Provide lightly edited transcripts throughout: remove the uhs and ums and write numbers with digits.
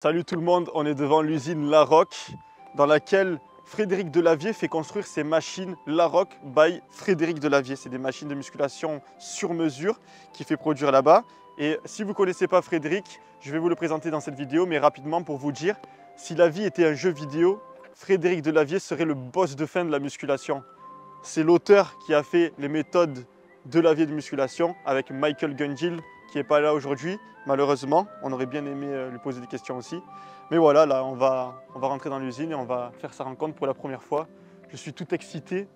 Salut tout le monde, on est devant l'usine Larroque dans laquelle Frédéric Delavier fait construire ses machines Larroque by Frédéric Delavier. C'est des machines de musculation sur mesure qu'il fait produire là-bas. Et si vous ne connaissez pas Frédéric, je vais vous le présenter dans cette vidéo, mais rapidement pour vous dire, si la vie était un jeu vidéo, Frédéric Delavier serait le boss de fin de la musculation. C'est l'auteur qui a fait les méthodes Delavier de musculation avec Michael Gungil, qui n'est pas là aujourd'hui, malheureusement. On aurait bien aimé lui poser des questions aussi. Mais voilà, là, on va rentrer dans l'usine et on va faire sa rencontre pour la première fois. Je suis tout excité.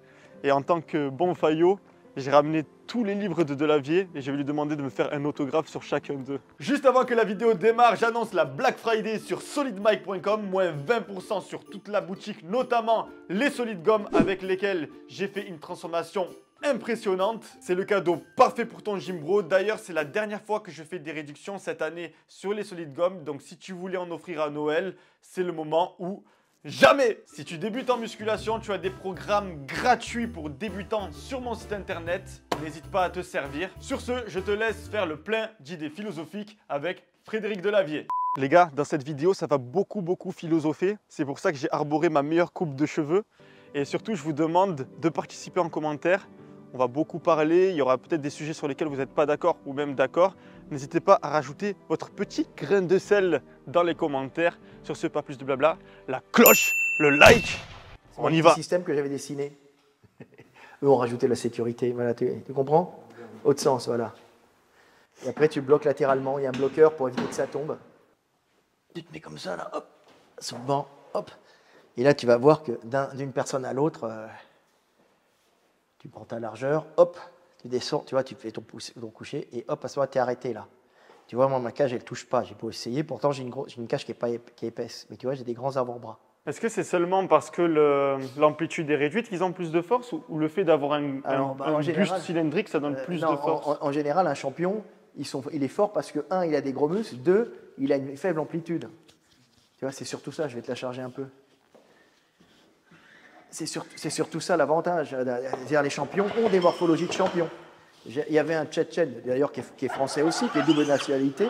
Et en tant que bon faillot, j'ai ramené tous les livres de Delavier et je vais lui demander de me faire un autographe sur chacun d'eux. Juste avant que la vidéo démarre, j'annonce la Black Friday sur solidmike.com, moins 20% sur toute la boutique, notamment les solides gommes avec lesquels j'ai fait une transformation impressionnante. C'est le cadeau parfait pour ton gym bro. D'ailleurs, c'est la dernière fois que je fais des réductions cette année sur les solides gommes. Donc si tu voulais en offrir à Noël, c'est le moment où jamais. Si tu débutes en musculation, tu as des programmes gratuits pour débutants sur mon site internet. N'hésite pas à te servir. Sur ce, je te laisse faire le plein d'idées philosophiques avec Frédéric Delavier. Les gars, dans cette vidéo, ça va beaucoup philosopher. C'est pour ça que j'ai arboré ma meilleure coupe de cheveux. Et surtout, je vous demande de participer en commentaire. On va beaucoup parler, il y aura peut-être des sujets sur lesquels vous n'êtes pas d'accord ou même d'accord. N'hésitez pas à rajouter votre petit grain de sel dans les commentaires. Sur ce, pas plus de blabla, la cloche, le like, on y va. C'est un système que j'avais dessiné. Eux ont rajouté la sécurité, voilà, tu comprends? Autre sens, voilà. Et après tu bloques latéralement, il y a un bloqueur pour éviter que ça tombe. Tu te mets comme ça là, hop, sur le banc, hop. Et là tu vas voir que d'une personne à l'autre, tu prends ta largeur, hop, tu descends, tu vois, tu fais ton coucher et hop, à ce moment-là, tu es arrêté là. Tu vois, moi, ma cage, elle ne touche pas. J'ai pas essayé. Pourtant, j'ai une cage qui est épaisse. Mais tu vois, j'ai des grands avant-bras. Est-ce que c'est seulement parce que l'amplitude est réduite qu'ils ont plus de force ou le fait d'avoir un buste cylindrique, ça donne plus de force? En général, un champion, il est fort parce que, un, il a des gros muscles, deux, il a une faible amplitude. Tu vois, c'est surtout ça. Je vais te la charger un peu. C'est surtout ça l'avantage. C'est-à-dire les champions ont des morphologies de champions. Il y avait un Tchétchène, d'ailleurs, qui est français aussi, qui est double nationalité,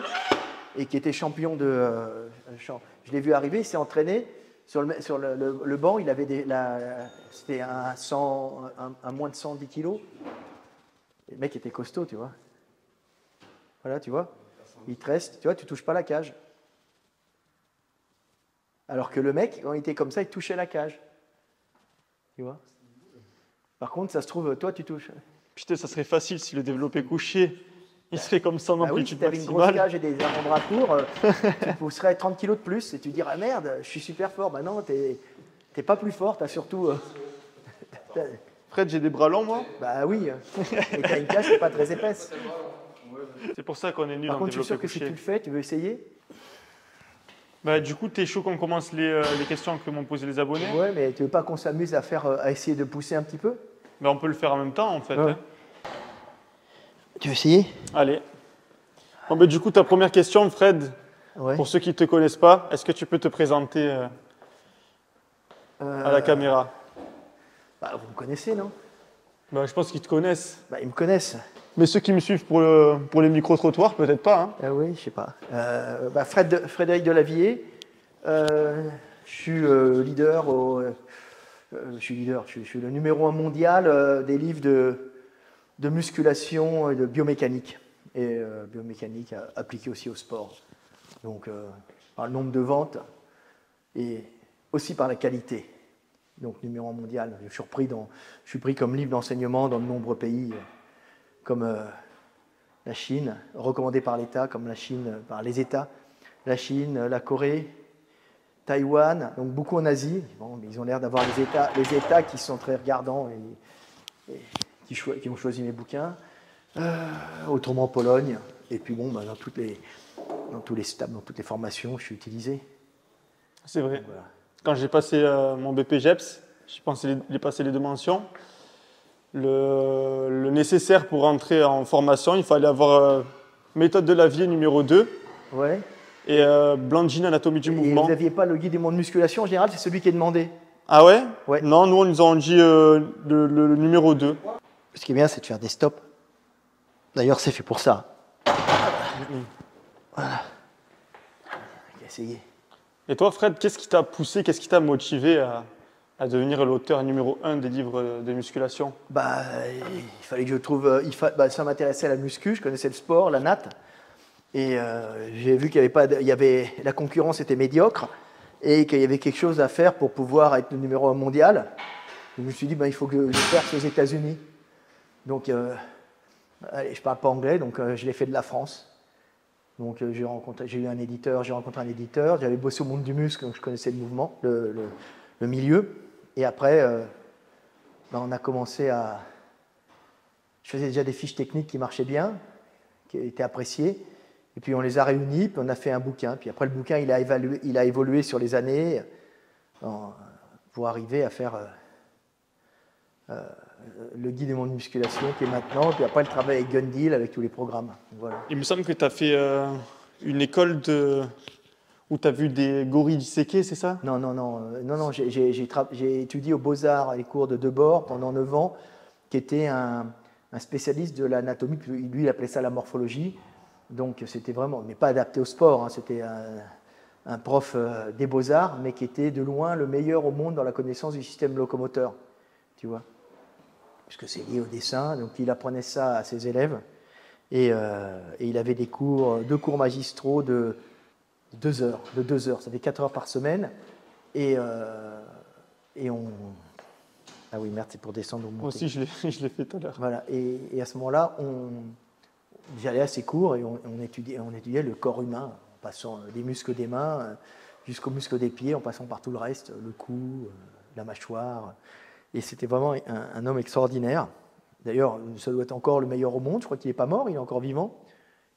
et qui était champion de... je l'ai vu arriver, il s'est entraîné sur le banc, il avait c'était un moins de 110 kilos. Le mec était costaud, tu vois. Voilà, tu vois. Il te reste, tu vois, tu ne touches pas la cage. Alors que le mec, quand il était comme ça, il touchait la cage. Tu vois. Par contre, ça se trouve, toi, tu touches. Putain, ça serait facile si le développé couché, il serait comme ça en amplitude maximale. Si tu avais une grosse cage et des avant-bras courts, tu pousserais 30 kilos de plus et tu dirais, ah merde, je suis super fort. Bah non, t'es pas plus fort, t'as surtout... Fred, j'ai des bras longs, moi? Bah oui, et t'as une cage qui n'est pas très épaisse. C'est pour ça qu'on est nul en développé couché. Par contre, je suis sûr que si tu le fais, tu veux essayer? Bah, du coup, t'es chaud qu'on commence les questions que m'ont posées les abonnés? Ouais, mais tu veux pas qu'on s'amuse à essayer de pousser un petit peu? Bah, on peut le faire en même temps, en fait. Ouais. Hein. Tu veux essayer? Allez. Bon, bah, du coup, ta première question, Fred, pour ceux qui ne te connaissent pas, est-ce que tu peux te présenter à la caméra? Bah, vous me connaissez, non? Bah, je pense qu'ils te connaissent. Bah, ils me connaissent. Mais ceux qui me suivent pour les micro-trottoirs, peut-être pas. Hein. Oui, je sais pas. Frédéric Delavier, je suis leader, je suis le numéro 1 mondial des livres de musculation et de biomécanique. Et biomécanique appliquée aussi au sport. Donc, par le nombre de ventes et aussi par la qualité. Donc, numéro 1 mondial. Je suis pris comme livre d'enseignement dans de nombreux pays. Comme la Chine, recommandé par l'État, comme la Chine, par les États, la Chine, la Corée, Taïwan, donc beaucoup en Asie. Bon, mais ils ont l'air d'avoir les États qui sont très regardants et qui ont choisi mes bouquins. Autrement Pologne, et puis bon, dans tous les stables, dans toutes les formations, je suis utilisé. C'est vrai. Donc, voilà. Quand j'ai passé mon BPGEPS, j'ai passé les 2 mentions. Le nécessaire pour entrer en formation, il fallait avoir méthode Delavier numéro 2 et Blandine anatomie du mouvement. Et vous n'aviez pas le guide du monde musculation, en général, c'est celui qui est demandé. Ah ouais? Non, nous on nous a dit le numéro 2. Ce qui est bien, c'est de faire des stops. D'ailleurs, c'est fait pour ça. Voilà. Essayez. Et toi, Fred, qu'est-ce qui t'a poussé, qu'est-ce qui t'a motivé à devenir l'auteur numéro 1 des livres de musculation? Bah, il fallait que je trouve. Ça m'intéressait à la muscu, je connaissais le sport, la natte. Et j'ai vu qu'il y avait pas, la concurrence était médiocre et qu'il y avait quelque chose à faire pour pouvoir être le numéro 1 mondial. Je me suis dit, il faut que je perce aux États-Unis. Donc, allez, je parle pas anglais, donc je l'ai fait de la France. Donc, j'ai rencontré un éditeur, j'avais bossé au monde du muscle, donc je connaissais le mouvement, le milieu. Et après, on a commencé à. Je faisais déjà des fiches techniques qui marchaient bien, qui étaient appréciées. Et puis on les a réunis, puis on a fait un bouquin. Puis après, le bouquin, il a évolué sur les années pour arriver à faire le guide du monde de musculation qui est maintenant. Puis après, le travail avec Gun Deal, avec tous les programmes. Voilà. Il me semble que tu as fait une école où tu as vu des gorilles disséqués, c'est ça? Non, j'ai étudié aux Beaux-Arts à les cours de Debord pendant 9 ans, qui était un spécialiste de l'anatomie. Lui, il appelait ça la morphologie. Donc c'était vraiment, mais pas adapté au sport, hein, c'était un prof des beaux-arts, mais qui était de loin le meilleur au monde dans la connaissance du système locomoteur, tu vois, puisque c'est lié au dessin, donc il apprenait ça à ses élèves, et il avait deux cours magistraux de 2 heures, ça fait 4 heures par semaine, et on... Ah oui, merde, c'est pour descendre ou monter. Moi aussi, je l'ai fait tout à l'heure. Voilà, et à ce moment-là, j'allais à ces cours et on étudiait le corps humain, en passant des muscles des mains jusqu'aux muscles des pieds, en passant par tout le reste, le cou, la mâchoire. Et c'était vraiment un homme extraordinaire. D'ailleurs, ça doit être encore le meilleur au monde. Je crois qu'il n'est pas mort, il est encore vivant.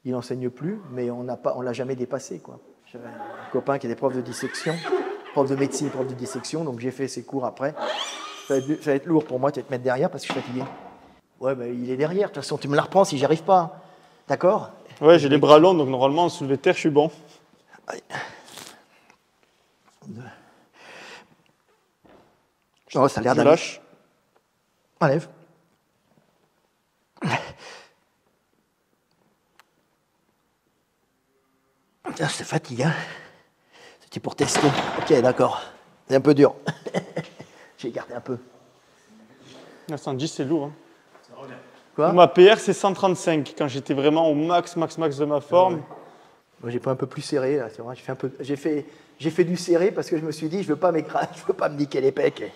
Il n'enseigne plus, mais on ne l'a jamais dépassé, quoi. J'avais un copain qui était prof de dissection, prof de médecine, prof de dissection, donc j'ai fait ses cours après. Ça va être lourd pour moi de te mettre derrière parce que je suis fatigué. Ouais, il est derrière. De toute façon, tu me la reprends si j'y arrive pas. D'accord? Ouais, j'ai les bras longs, donc normalement, en soulevé de terre, je suis bon. Oh, ça a l'air d'aller. Lâche. Enlève. Tiens, je te fatigue, hein. C'était pour tester. Ok, d'accord. C'est un peu dur. J'ai gardé un peu. 910, c'est lourd, hein. Quoi? Ma PR, c'est 135, quand j'étais vraiment au max de ma forme. Ouais. Moi, j'ai pas un peu plus serré, là. C'est vrai, j'ai fait du serré parce que je me suis dit, je veux pas m'écraser, je veux pas me niquer les pecs.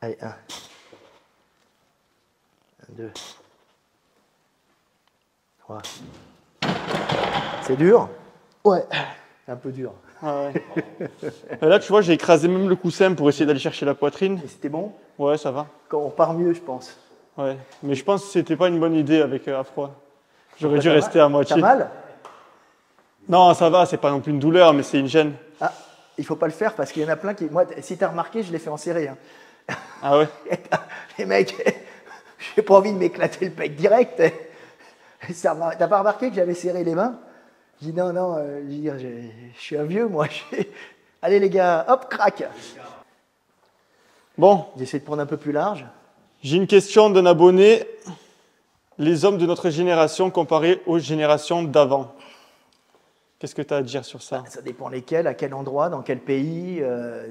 Allez, 1. 2. 3. C'est dur? Ouais. C'est un peu dur. Ah ouais. Et là, tu vois, j'ai écrasé même le coussin pour essayer d'aller chercher la poitrine. Et c'était bon? Ouais, ça va. Quand on part mieux, je pense. Ouais, mais je pense que c'était pas une bonne idée avec à froid. J'aurais dû rester à moitié. T'as mal? Non, ça va, c'est pas non plus une douleur, mais c'est une gêne. Ah, il faut pas le faire parce qu'il y en a plein qui... Moi, si t'as remarqué, je l'ai fait en serré. Hein. Ah ouais? Les mecs, j'ai pas envie de m'éclater le pec direct. T'as pas remarqué que j'avais serré les mains? Je dis non, je suis un vieux, moi. Allez les gars, hop, crac. Bon. J'essaie de prendre un peu plus large. J'ai une question d'un abonné. Les hommes de notre génération comparés aux générations d'avant. Qu'est-ce que tu as à dire sur ça? Ça dépend lesquels, à quel endroit, dans quel pays,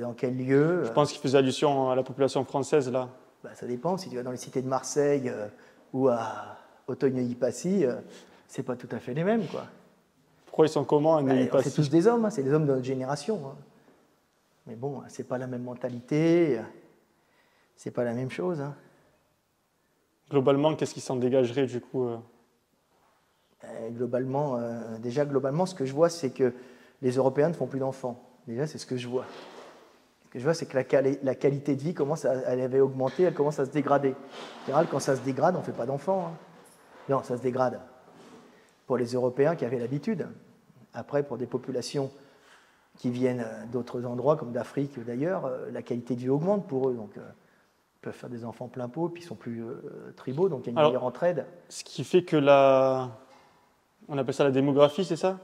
dans quel lieu. Je pense qu'il faisait allusion à la population française, là. Ça dépend. Si tu vas dans les cités de Marseille ou à Auteuil-Passy, c'est pas tout à fait les mêmes, quoi. Pourquoi ils sont comment? C'est tous des hommes, hein, c'est des hommes de notre génération. Hein. Mais bon, c'est pas la même mentalité, c'est pas la même chose. Hein. Globalement, qu'est-ce qui s'en dégagerait du coup Globalement, ce que je vois, c'est que les Européens ne font plus d'enfants. Déjà, c'est ce que je vois. Ce que je vois, c'est que la qualité de vie elle avait augmenté, elle commence à se dégrader. En général, quand ça se dégrade, on ne fait pas d'enfants. Hein. Non, ça se dégrade. Pour les Européens qui avaient l'habitude. Après, pour des populations qui viennent d'autres endroits, comme d'Afrique ou d'ailleurs, la qualité de vie augmente pour eux. Donc, ils peuvent faire des enfants plein pot, puis ils sont plus tribaux, donc il y a une meilleure entraide. Ce qui fait que on appelle ça la démographie, c'est ça?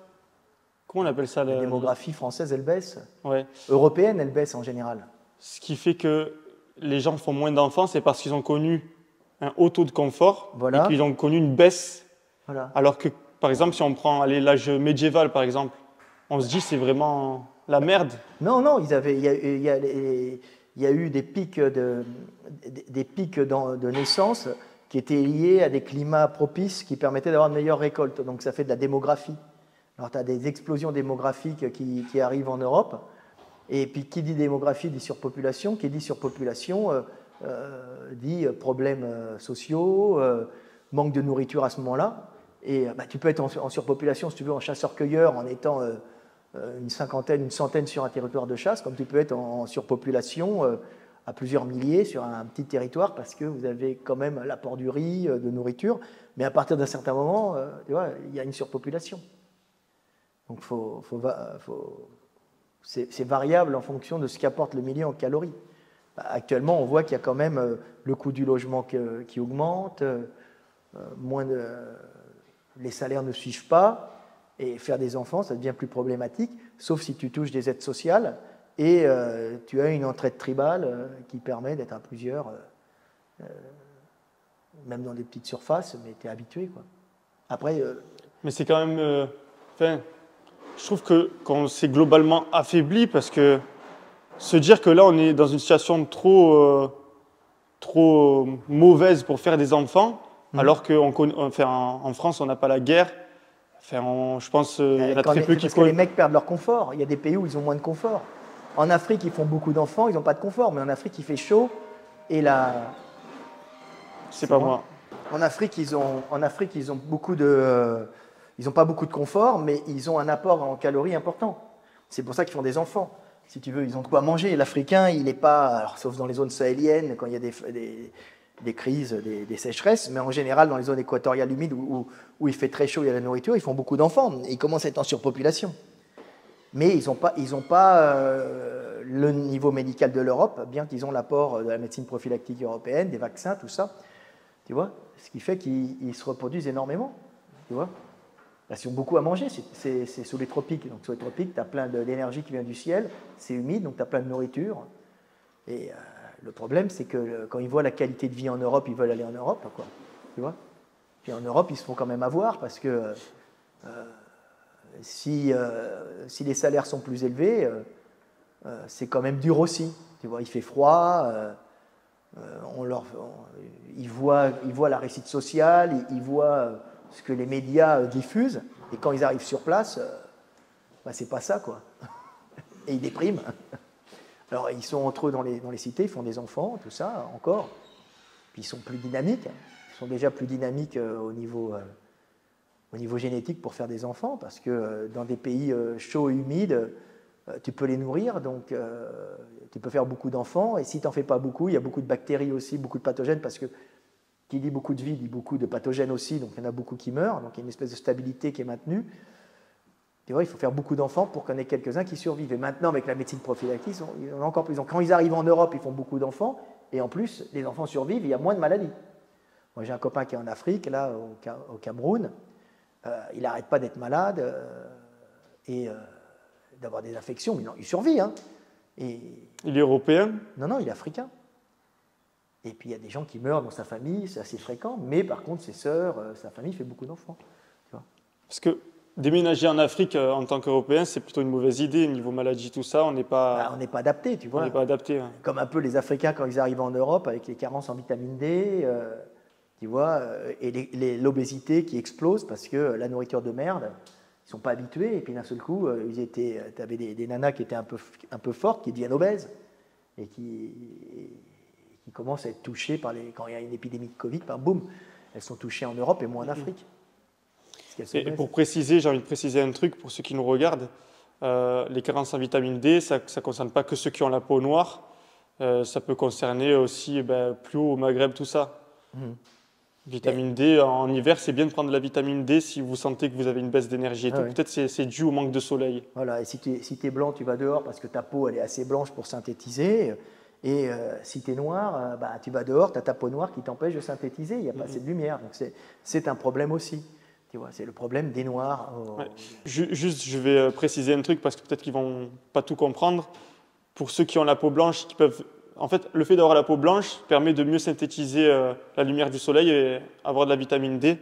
Comment on appelle ça? La démographie française, elle baisse. Ouais. Européenne, elle baisse en général. Ce qui fait que les gens font moins d'enfants, c'est parce qu'ils ont connu un haut taux de confort, voilà. Et qu'ils ont connu une baisse. Voilà. Alors que Par exemple, si on prend l'âge médiéval, par exemple, on se dit c'est vraiment la merde. Non, non, il y a eu des pics de naissance qui étaient liés à des climats propices qui permettaient d'avoir de meilleures récoltes. Donc ça fait de la démographie. Alors tu as des explosions démographiques qui arrivent en Europe. Et puis qui dit démographie dit surpopulation. Qui dit surpopulation dit problèmes sociaux, manque de nourriture à ce moment-là. Et tu peux être en surpopulation, si tu veux, en chasseur-cueilleur, en étant une cinquantaine, une centaine sur un territoire de chasse, comme tu peux être en surpopulation à plusieurs milliers sur un petit territoire, parce que vous avez quand même l'apport du riz, de nourriture. Mais à partir d'un certain moment, tu vois, il y a une surpopulation. Donc c'est variable en fonction de ce qu'apporte le milieu en calories. Actuellement, on voit qu'il y a quand même le coût du logement qui augmente, les salaires ne suivent pas, et faire des enfants, ça devient plus problématique, sauf si tu touches des aides sociales et tu as une entraide tribale qui permet d'être à plusieurs, même dans des petites surfaces, mais tu es habitué, quoi. Après, mais c'est quand même... je trouve qu'on s'est globalement affaibli parce que se dire que là, on est dans une situation trop mauvaise pour faire des enfants, alors qu'en France, on n'a pas la guerre. Je pense qu'il y en a très peu qui... Parce que les mecs perdent leur confort. Il y a des pays où ils ont moins de confort. En Afrique, ils font beaucoup d'enfants, ils n'ont pas de confort. Mais en Afrique, il fait chaud. Et là... C'est pas moi. En Afrique, ils ont beaucoup de... ils n'ont pas beaucoup de confort, mais ils ont un apport en calories important. C'est pour ça qu'ils font des enfants. Si tu veux, ils ont de quoi manger. L'Africain, il n'est pas... Alors, sauf dans les zones sahéliennes, quand il y a des crises, des sécheresses, mais en général, dans les zones équatoriales humides où il fait très chaud, il y a la nourriture, ils font beaucoup d'enfants. Et ils commencent à être en surpopulation. Mais ils n'ont pas le niveau médical de l'Europe, bien qu'ils ont l'apport de la médecine prophylactique européenne, des vaccins, tout ça. Tu vois? Ce qui fait qu'ils se reproduisent énormément. Tu vois? Là, ils ont beaucoup à manger, c'est sous les tropiques. Donc, sous les tropiques, tu as plein d'énergie qui vient du ciel, c'est humide, donc tu as plein de nourriture. Et le problème, c'est que quand ils voient la qualité de vie en Europe, ils veulent aller en Europe, quoi. Tu vois? Puis en Europe, ils se font quand même avoir parce que si les salaires sont plus élevés, c'est quand même dur aussi. Tu vois, il fait froid, ils voient la réussite sociale, ils voient ce que les médias diffusent, et quand ils arrivent sur place, c'est pas ça, quoi. Et ils dépriment. Alors, ils sont entre eux dans les cités, ils font des enfants, tout ça, encore. Puis ils sont plus dynamiques. Ils sont déjà plus dynamiques au niveau génétique pour faire des enfants, parce que dans des pays chauds et humides, tu peux les nourrir, donc tu peux faire beaucoup d'enfants. Et si tu n'en fais pas beaucoup, il y a beaucoup de bactéries aussi, beaucoup de pathogènes, parce que qui dit beaucoup de vie dit beaucoup de pathogènes aussi, donc il y en a beaucoup qui meurent, donc il y a une espèce de stabilité qui est maintenue. Tu vois, il faut faire beaucoup d'enfants pour qu'on ait quelques-uns qui survivent. Et maintenant, avec la médecine prophylactique, ils en ont encore plus. Donc, quand ils arrivent en Europe, ils font beaucoup d'enfants, et en plus, les enfants survivent, et il y a moins de maladies. Moi, j'ai un copain qui est en Afrique, là, au Cameroun, il n'arrête pas d'être malade et d'avoir des infections, mais non, il survit. Hein. Et... Il est européen? Non, il est africain. Et puis il y a des gens qui meurent dans sa famille, c'est assez fréquent, mais par contre ses sœurs, sa famille fait beaucoup d'enfants. Parce que déménager en Afrique en tant qu'Européen, c'est plutôt une mauvaise idée, niveau maladie, tout ça, on n'est pas... on n'est pas adapté, tu vois. On n'est pas adapté. Hein. Comme un peu les Africains quand ils arrivent en Europe avec les carences en vitamine D, tu vois, et l'obésité qui explose parce que la nourriture de merde, ils ne sont pas habitués, et puis d'un seul coup, tu avais des nanas qui étaient un peu fortes, qui deviennent obèses, et qui commencent à être touchées quand il y a une épidémie de Covid, boum, elles sont touchées en Europe et moins en Afrique. Et pour préciser, j'ai envie de préciser un truc pour ceux qui nous regardent. Les carences en vitamine D, ça ne concerne pas que ceux qui ont la peau noire, ça peut concerner aussi plus haut au Maghreb, tout ça. Vitamine D, en hiver, c'est bien de prendre de la vitamine D si vous sentez que vous avez une baisse d'énergie et tout. Peut-être c'est dû au manque de soleil. Voilà, et si tu es blanc, tu vas dehors parce que ta peau elle est assez blanche pour synthétiser. Et si tu es noir, tu vas dehors, tu as ta peau noire qui t'empêche de synthétiser, il n'y a pas assez de lumière. Donc c'est un problème aussi. Tu vois, c'est le problème des noirs. Ouais. Juste, je vais préciser un truc parce que peut-être qu'ils ne vont pas tout comprendre. Pour ceux qui ont la peau blanche, en fait, le fait d'avoir la peau blanche permet de mieux synthétiser la lumière du soleil et avoir de la vitamine D.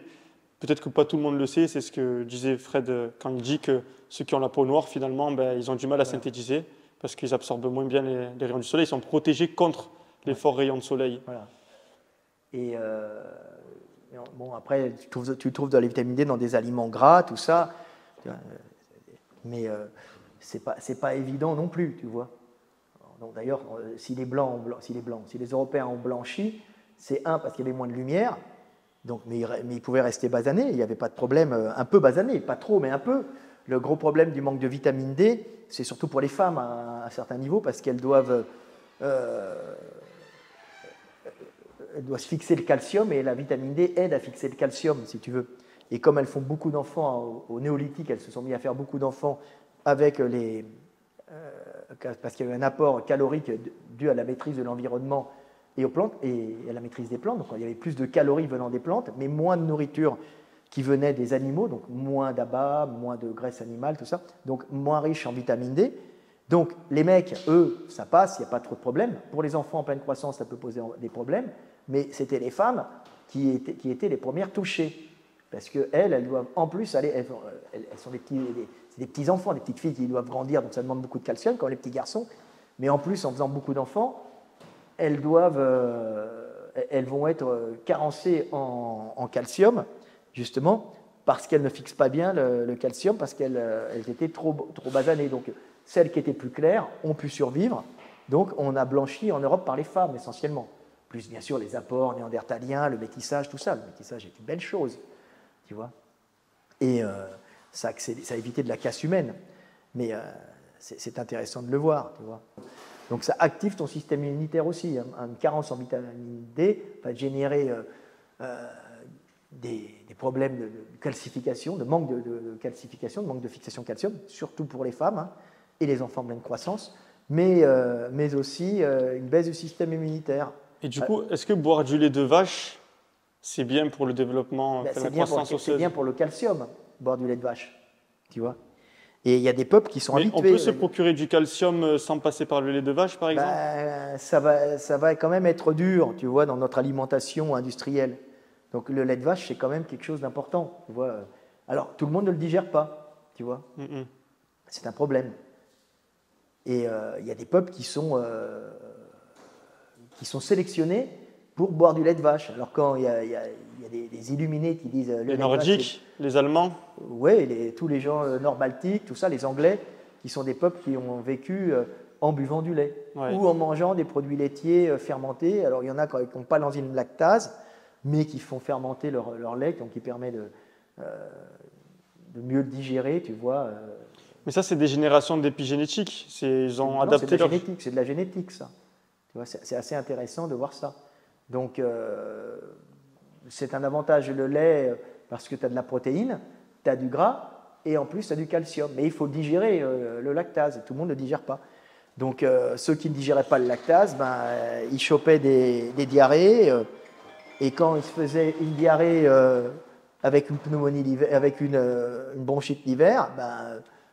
peut-être que pas tout le monde le sait, c'est ce que disait Fred quand il dit que ceux qui ont la peau noire, finalement, ben, ils ont du mal à synthétiser parce qu'ils absorbent moins bien les rayons du soleil. Ils sont protégés contre les forts rayons de soleil. Voilà. Et bon, après, tu trouves de la vitamine D dans des aliments gras, tout ça, mais c'est pas évident non plus, tu vois. Donc d'ailleurs, si les Européens ont blanchi, c'est parce qu'il y avait moins de lumière, donc, mais ils pouvaient rester basanés, il n'y avait pas de problème, un peu basanés, pas trop, mais un peu. Le gros problème du manque de vitamine D, c'est surtout pour les femmes à un certain niveau, parce qu'elles doivent se fixer le calcium, et la vitamine D aide à fixer le calcium, si tu veux. Et comme elles font beaucoup d'enfants au néolithique, elles se sont mis à faire beaucoup d'enfants avec parce qu'il y avait un apport calorique dû à la maîtrise de l'environnement et aux plantes et à la maîtrise des plantes. Donc il y avait plus de calories venant des plantes, mais moins de nourriture qui venait des animaux, donc moins d'abats, moins de graisse animale, tout ça, donc moins riche en vitamine D. Donc les mecs, eux, ça passe, il n'y a pas trop de problèmes. Pour les enfants en pleine croissance, ça peut poser des problèmes, mais c'était les femmes qui étaient les premières touchées. Parce qu'elles doivent en plus aller, elles sont des petits enfants, des petites filles qui doivent grandir, donc ça demande beaucoup de calcium, comme les petits garçons. Mais en plus, en faisant beaucoup d'enfants, elles vont être carencées en calcium, justement, parce qu'elles ne fixent pas bien le calcium, parce qu'elles étaient trop basanées. Donc celles qui étaient plus claires ont pu survivre. Donc on a blanchi en Europe par les femmes, essentiellement. Plus bien sûr les apports néandertaliens, le métissage, tout ça. Le métissage est une belle chose. Tu vois, et ça a évité de la casse humaine, mais c'est intéressant de le voir, tu vois. Donc ça active ton système immunitaire aussi. Une carence en vitamine D va générer des problèmes de calcification, de manque de calcification, de manque de fixation calcium, surtout pour les femmes et les enfants en pleine croissance, mais aussi une baisse du système immunitaire. Et du coup, est-ce que boire du lait de vache, c'est bien pour le développement, la croissance osseuse? C'est bien pour le calcium, boire du lait de vache, tu vois. Et il y a des peuples qui sont habitués. On peut se procurer du calcium sans passer par le lait de vache, par exemple? Ça va quand même être dur, tu vois, dans notre alimentation industrielle. Donc le lait de vache, c'est quand même quelque chose d'important, tu vois. Alors, tout le monde ne le digère pas, tu vois. C'est un problème. Et il y a des peuples qui sont sélectionnés pour boire du lait de vache. Alors quand il y a des illuminés qui disent... Les Nordiques, les Allemands? Oui, tous les gens nord-baltiques, tout ça, les Anglais, qui sont des peuples qui ont vécu en buvant du lait ou en mangeant des produits laitiers fermentés. Alors il y en a qui n'ont pas l'enzyme lactase, mais qui font fermenter leur lait, donc qui permet de mieux le digérer, tu vois. Mais ça, c'est des générations d'épigénétique. Ils ont adapté leur... C'est de la génétique, ça. Tu vois, c'est assez intéressant de voir ça. Donc, c'est un avantage le lait parce que tu as de la protéine, tu as du gras et en plus tu as du calcium. Mais il faut digérer le lactase et tout le monde ne le digère pas. Donc, ceux qui ne digéraient pas le lactase, ils chopaient des diarrhées et quand ils se faisaient une diarrhée avec une pneumonie, avec une bronchite l'hiver,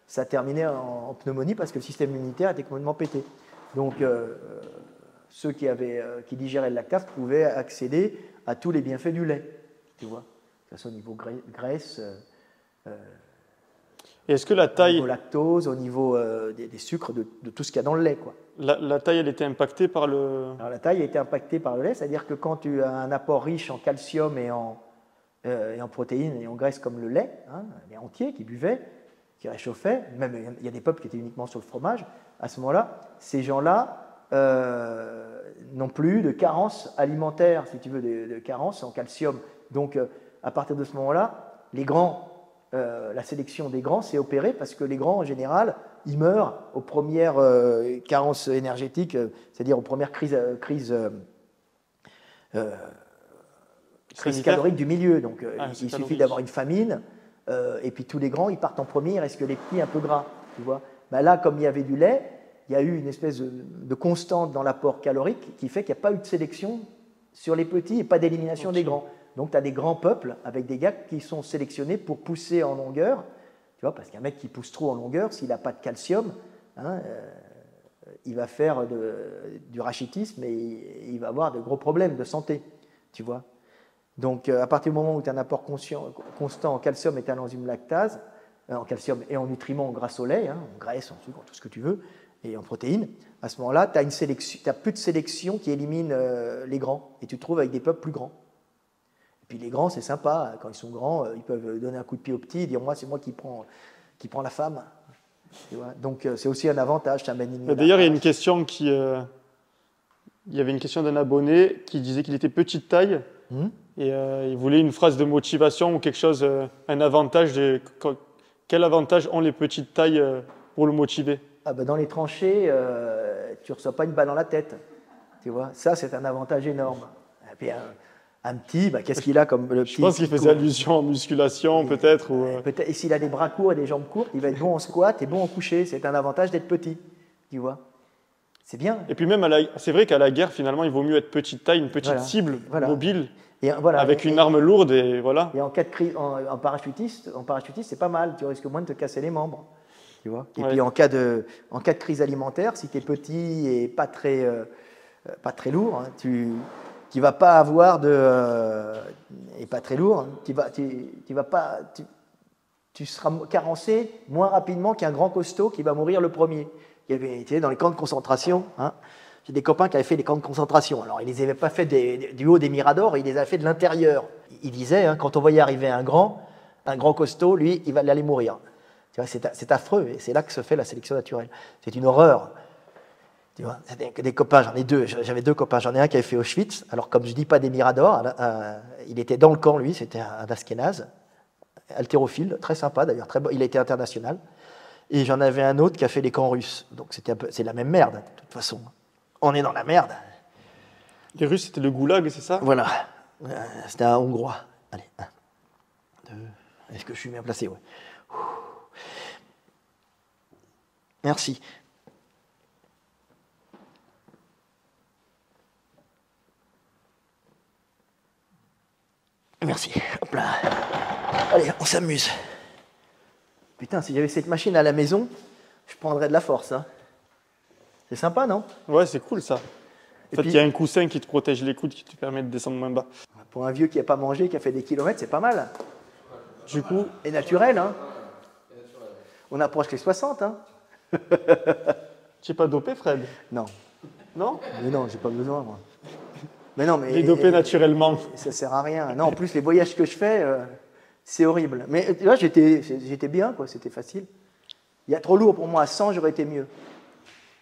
ça terminait en pneumonie parce que le système immunitaire était complètement pété. Donc, ceux qui digéraient le lactase pouvaient accéder à tous les bienfaits du lait, tu vois, que ce soit au niveau graisse, et est-ce que la taille... au niveau lactose, au niveau des sucres, de tout ce qu'il y a dans le lait, quoi. La taille, elle était impactée par le... Alors, la taille a été impactée par le lait, c'est-à-dire que quand tu as un apport riche en calcium et en protéines et en graisse comme le lait, les entiers qui buvaient, qui réchauffaient, même il y a des peuples qui étaient uniquement sur le fromage, à ce moment-là, ces gens-là non plus de carence alimentaire, si tu veux, de carence en calcium. Donc, à partir de ce moment-là, les grands, la sélection des grands s'est opérée parce que les grands, en général, ils meurent aux premières carences énergétiques, c'est-à-dire aux premières crises caloriques du milieu. Donc, il suffit d'avoir une famine, et puis tous les grands, ils partent en premier, il reste que les petits un peu gras, tu vois. Là, comme il y avait du lait, il y a eu une espèce de constante dans l'apport calorique qui fait qu'il n'y a pas eu de sélection sur les petits et pas d'élimination des grands. Donc tu as des grands peuples avec des gars qui sont sélectionnés pour pousser en longueur, tu vois, parce qu'un mec qui pousse trop en longueur, s'il n'a pas de calcium, il va faire du rachitisme et il va avoir de gros problèmes de santé, tu vois. Donc, à partir du moment où tu as un apport constant en calcium et tu as l'enzyme lactase, en calcium et en nutriments, en gras au lait, hein, en graisse, en sucre, en tout ce que tu veux, et en protéines, à ce moment-là, tu n'as plus de sélection qui élimine les grands, et tu te trouves avec des peuples plus grands. Et puis les grands, c'est sympa, quand ils sont grands, ils peuvent donner un coup de pied aux petits et dire moi, c'est moi qui prends la femme. Tu vois. Donc c'est aussi un avantage. D'ailleurs, il y a une question il y avait une question d'un abonné qui disait qu'il était petite taille et il voulait une phrase de motivation ou quelque chose, un avantage. Quel avantage ont les petites tailles pour le motiver? Dans les tranchées, tu ne reçois pas une balle dans la tête. Tu vois, ça, c'est un avantage énorme. Et puis, un petit, qu'est-ce qu'il a comme le petit? Je pense qu'il faisait allusion en musculation, peut-être. Et s'il a des bras courts et des jambes courtes, il va être bon en squat et bon en coucher. C'est un avantage d'être petit. Tu vois, c'est bien. Et puis même, c'est vrai qu'à la guerre, finalement, il vaut mieux être petite taille, une petite cible mobile, avec une arme lourde. Et voilà. Et en cas de crise, en parachutiste, c'est pas mal. Tu risques moins de te casser les membres. Tu vois. Et puis en cas de crise alimentaire, si tu es petit et pas très lourd, hein, tu vas pas avoir et pas très lourd, hein, tu seras carencé moins rapidement qu'un grand costaud qui va mourir le premier. Tu sais, dans les camps de concentration, hein, j'ai des copains qui avaient fait des camps de concentration. Alors ils les avaient pas fait du haut des miradors, ils les avaient fait de l'intérieur. Ils disaient, hein, quand on voyait arriver un grand costaud, lui, il allait mourir. C'est affreux, et c'est là que se fait la sélection naturelle. C'est une horreur. Tu vois, des copains, j'en ai deux. J'avais deux copains. J'en ai un qui avait fait Auschwitz. Alors, comme je dis pas des miradors, il était dans le camp, lui. C'était un Ashkénaze, haltérophile, très sympa d'ailleurs. Il a été international. Et j'en avais un autre qui a fait les camps russes. Donc, c'est la même merde, de toute façon. On est dans la merde. Les Russes, c'était le goulag, c'est ça? Voilà. C'était un Hongrois. Allez, 1, 2. Est-ce que je suis bien placé? Ouais. Merci. Merci. Hop là. Allez, on s'amuse. Putain, si j'avais cette machine à la maison, je prendrais de la force. Hein. C'est sympa, non? Ouais, c'est cool ça. En fait, il y a un coussin qui te protège les coudes, qui te permet de descendre moins bas. Pour un vieux qui n'a pas mangé, qui a fait des kilomètres, c'est pas mal. Du coup... Et naturel, hein. On approche les 60, hein. Tu n'es pas dopé, Fred? Non. Non? Mais non, j'ai pas besoin, moi. Mais non, mais... Il est dopé naturellement. Ça sert à rien. Non, en plus, les voyages que je fais, c'est horrible. Mais là, j'étais bien, quoi. C'était facile. Il y a trop lourd pour moi. À 100, j'aurais été mieux.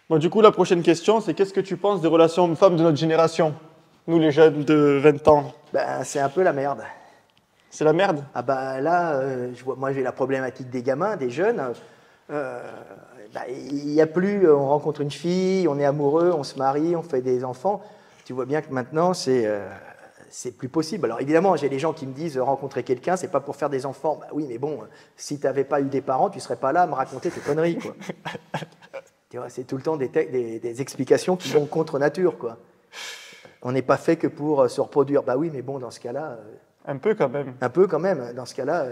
Bon, du coup, la prochaine question, c'est qu'est-ce que tu penses des relations hommes-femmes de notre génération? Nous, les jeunes de 20 ans. C'est un peu la merde. C'est la merde? Là, moi, j'ai la problématique des gamins, des jeunes. Il n'y a plus, on rencontre une fille, on est amoureux, on se marie, on fait des enfants. Tu vois bien que maintenant, c'est plus possible. Alors évidemment, j'ai des gens qui me disent rencontrer quelqu'un, c'est pas pour faire des enfants. Oui, mais bon, si tu n'avais pas eu des parents, tu serais pas là à me raconter tes conneries, quoi. Tu vois, c'est tout le temps des explications qui vont contre nature, quoi. On n'est pas fait que pour se reproduire. Oui, mais bon, dans ce cas-là... un peu quand même. Un peu quand même. Dans ce cas-là,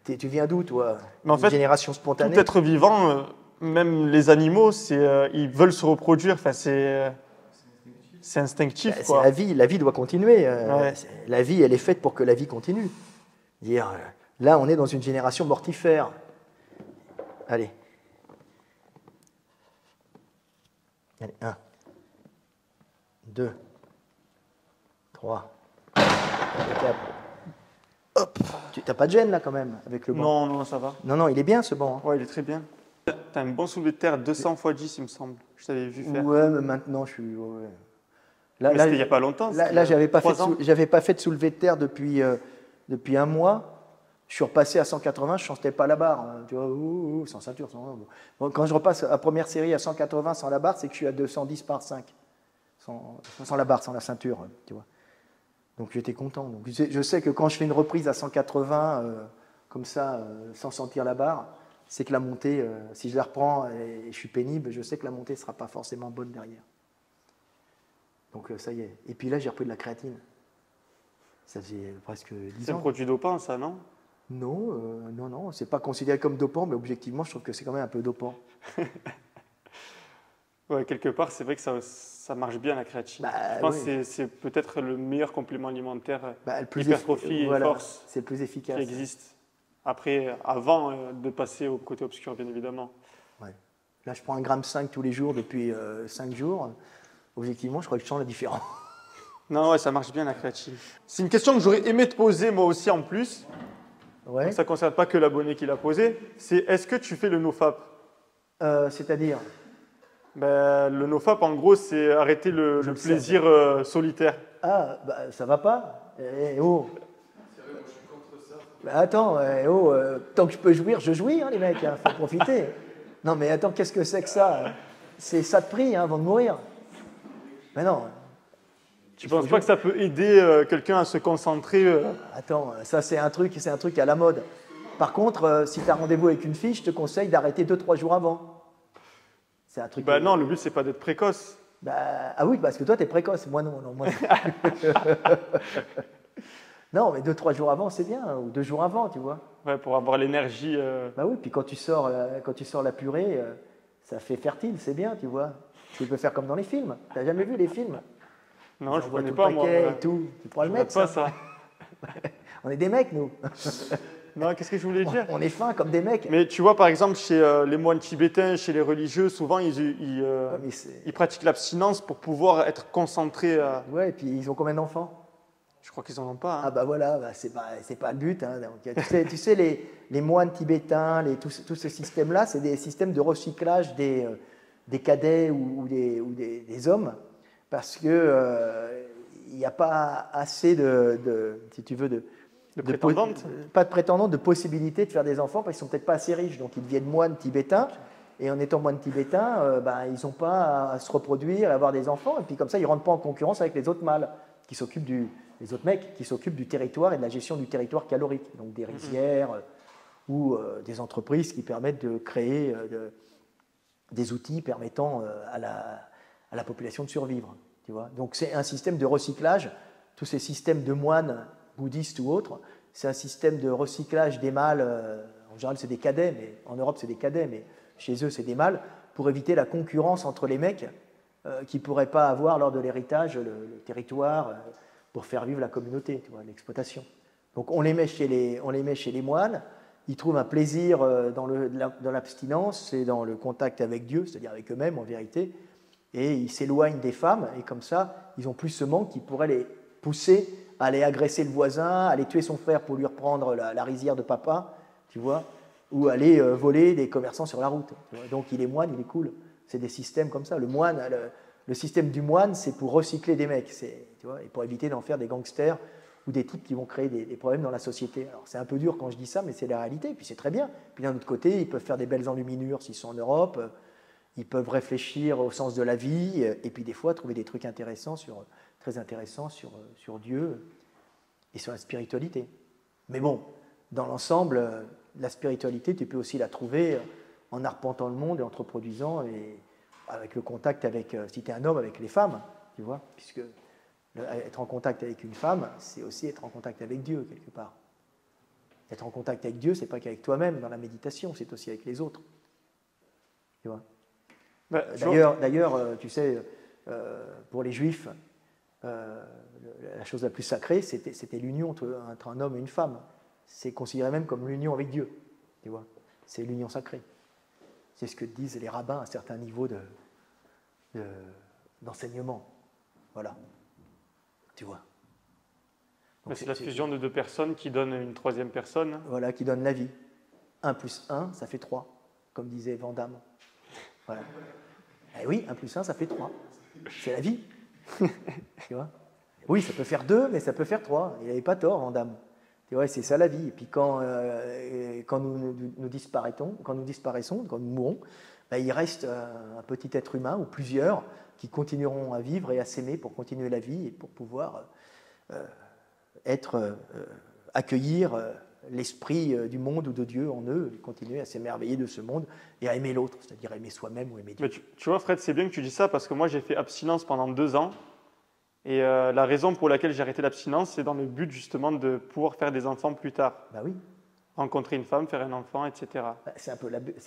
tu viens d'où, toi? Mais en fait, génération spontanée. Tout être vivant, même les animaux, ils veulent se reproduire. Enfin, c'est instinctif, quoi. C'est la vie doit continuer. Ouais. La vie, elle est faite pour que la vie continue. Là, on est dans une génération mortifère. Allez. Allez, 1, 2, 3, 4. Hop. Tu n'as pas de gêne, là, quand même, avec le banc? Non, ça va. Non, il est bien, ce banc. Ouais, il est très bien. T'as un bon soulevé de terre, 200 x 10, il me semble. Je t'avais vu faire. Ouais, mais maintenant, je suis... Ouais. Là, c'était il n'y a pas longtemps. Là, j'avais pas fait de soulevé de terre depuis un mois. Je suis repassé à 180, je ne chantais pas la barre. Tu vois, sans ceinture. Bon, quand je repasse à première série à 180 sans la barre, c'est que je suis à 210 par 5. Sans la barre, sans la ceinture. Tu vois. Donc j'étais content. Donc, je sais que quand je fais une reprise à 180, comme ça, sans sentir la barre, c'est que la montée, si je la reprends et je suis pénible, je sais que la montée ne sera pas forcément bonne derrière. Donc ça y est. Et puis là, j'ai repris de la créatine. Ça faisait presque 10 ans. C'est un produit dopant, ça, non? Non, c'est pas considéré comme dopant, mais objectivement, je trouve que c'est quand même un peu dopant. Ouais, quelque part, c'est vrai que Ça marche bien la créatine. Bah, Je pense oui. que c'est peut-être le meilleur complément alimentaire Le plus hypertrophie et voilà, force c'est le plus qui efficace. existe. Après, avant de passer au côté obscur, bien évidemment. Ouais. Là, je prends 1,5 g tous les jours depuis 5 jours. Objectivement, je crois que je sens la différence. Non, ouais, ça marche bien la créatine. C'est une question que j'aurais aimé te poser moi aussi en plus. Ouais. Donc, ça ne concerne pas que l'abonné qui l'a posé. C'est est-ce que tu fais le nofap? C'est-à-dire, Ben, le nofap, en gros, c'est arrêter le Je le sais, plaisir solitaire. ça va pas. Oh. Bah, attends, tant que je peux jouir, je jouis, hein, les mecs, faut profiter. Non, mais attends, qu'est-ce que c'est que ça? C'est ça de prix, avant de mourir. Mais non. Tu ne penses pas que ça peut aider quelqu'un à se concentrer Attends, ça c'est un truc à la mode. Par contre, si tu as rendez-vous avec une fille, je te conseille d'arrêter 2-3 jours avant. C'est un truc. Ben non, le but, c'est pas d'être précoce. Ah oui, parce que toi, tu es précoce. Moi, non. Moi... non, mais 2-3 jours avant, c'est bien. Ou 2 jours avant, tu vois. Ouais, pour avoir l'énergie. Bah oui, puis quand tu sors la purée, ça fait fertile, c'est bien, tu vois. Tu peux faire comme dans les films. Tu n'as jamais vu les films? Non, je ne connais tout pas, le moi. paquet et tout. Tu pourras le mettre, pas ça. On est des mecs, nous. Non, qu'est-ce que je voulais dire? On est fins comme des mecs. Mais tu vois, par exemple, chez les moines tibétains, chez les religieux, souvent, ils pratiquent l'abstinence pour pouvoir être concentrés. Ouais, et puis ils ont combien d'enfants? Je crois qu'ils n'en ont pas. Hein. Ah bah voilà, c'est pas le but. Hein. Donc, tu sais les moines tibétains, tout ce système-là, c'est des systèmes de recyclage des cadets ou des hommes, parce que il n'y a pas assez si tu veux, de prétendantes. Pas de prétendantes, de possibilités de faire des enfants, parce qu'ils sont peut-être pas assez riches, donc ils deviennent moines tibétains. Et en étant moines tibétains, ils n'ont pas à se reproduire et avoir des enfants. Et puis comme ça, ils ne rentrent pas en concurrence avec les autres mâles, les autres mecs qui s'occupent du territoire et de la gestion du territoire calorique. Donc des rizières ou des entreprises qui permettent de créer des outils permettant à la population de survivre. Tu vois. Donc c'est un système de recyclage. Tous ces systèmes de moines bouddhistes ou autres, c'est un système de recyclage des mâles. En général, c'est des cadets, mais en Europe, c'est des cadets, mais chez eux, c'est des mâles, pour éviter la concurrence entre les mecs qui ne pourraient pas avoir lors de l'héritage le territoire pour faire vivre la communauté, tu vois, l'exploitation. Donc on les met chez les moines, ils trouvent un plaisir dans l'abstinence et dans le contact avec Dieu, c'est-à-dire avec eux-mêmes en vérité, et ils s'éloignent des femmes, et comme ça, ils ont plus ce manque qui pourrait les pousser à aller agresser le voisin, à aller tuer son frère pour lui reprendre la rizière de papa, tu vois, ou aller voler des commerçants sur la route. Tu vois. Donc il est moine, il est cool. C'est des systèmes comme ça. Le système du moine, c'est pour recycler des mecs, tu vois, et pour éviter d'en faire des gangsters ou des types qui vont créer des problèmes dans la société. Alors c'est un peu dur quand je dis ça, mais c'est la réalité, et puis c'est très bien. Puis d'un autre côté, ils peuvent faire des belles enluminures s'ils sont en Europe, ils peuvent réfléchir au sens de la vie, et puis des fois trouver des trucs très intéressants sur Dieu et sur la spiritualité. Mais bon, dans l'ensemble, la spiritualité, tu peux aussi la trouver en arpentant le monde et en te reproduisant, et avec le contact avec, si tu es un homme, avec les femmes, tu vois, puisque être en contact avec une femme, c'est aussi être en contact avec Dieu, quelque part. Être en contact avec Dieu, c'est pas qu'avec toi-même dans la méditation, c'est aussi avec les autres. Tu vois. D'ailleurs, tu sais, pour les Juifs, la chose la plus sacrée, c'était l'union entre un homme et une femme. C'est considéré même comme l'union avec Dieu. Tu vois. C'est l'union sacrée. C'est ce que disent les rabbins à un certain niveau d'enseignement. Voilà. Tu vois. C'est la fusion de deux personnes qui donne une troisième personne. Voilà, qui donne la vie. 1 plus 1, ça fait 3, comme disait Van Damme. Voilà. Eh oui, 1 plus 1, ça fait 3. C'est la vie. Tu vois. Oui, ça peut faire 2, mais ça peut faire 3. Il n'avait pas tort, Van Damme. Tu vois, c'est ça la vie. Et puis quand nous disparaissons, quand nous mourons, ben, il reste un petit être humain ou plusieurs qui continueront à vivre et à s'aimer pour continuer la vie et pour pouvoir accueillir l'esprit du monde ou de Dieu en eux, et continuer à s'émerveiller de ce monde et à aimer l'autre, c'est-à-dire aimer soi-même ou aimer Dieu. Mais tu vois, Fred, c'est bien que tu dis ça parce que moi, j'ai fait abstinence pendant 2 ans. Et la raison pour laquelle j'ai arrêté l'abstinence, c'est dans le but justement de pouvoir faire des enfants plus tard. Bah oui. rencontrer une femme, faire un enfant, etc. Bah, c'est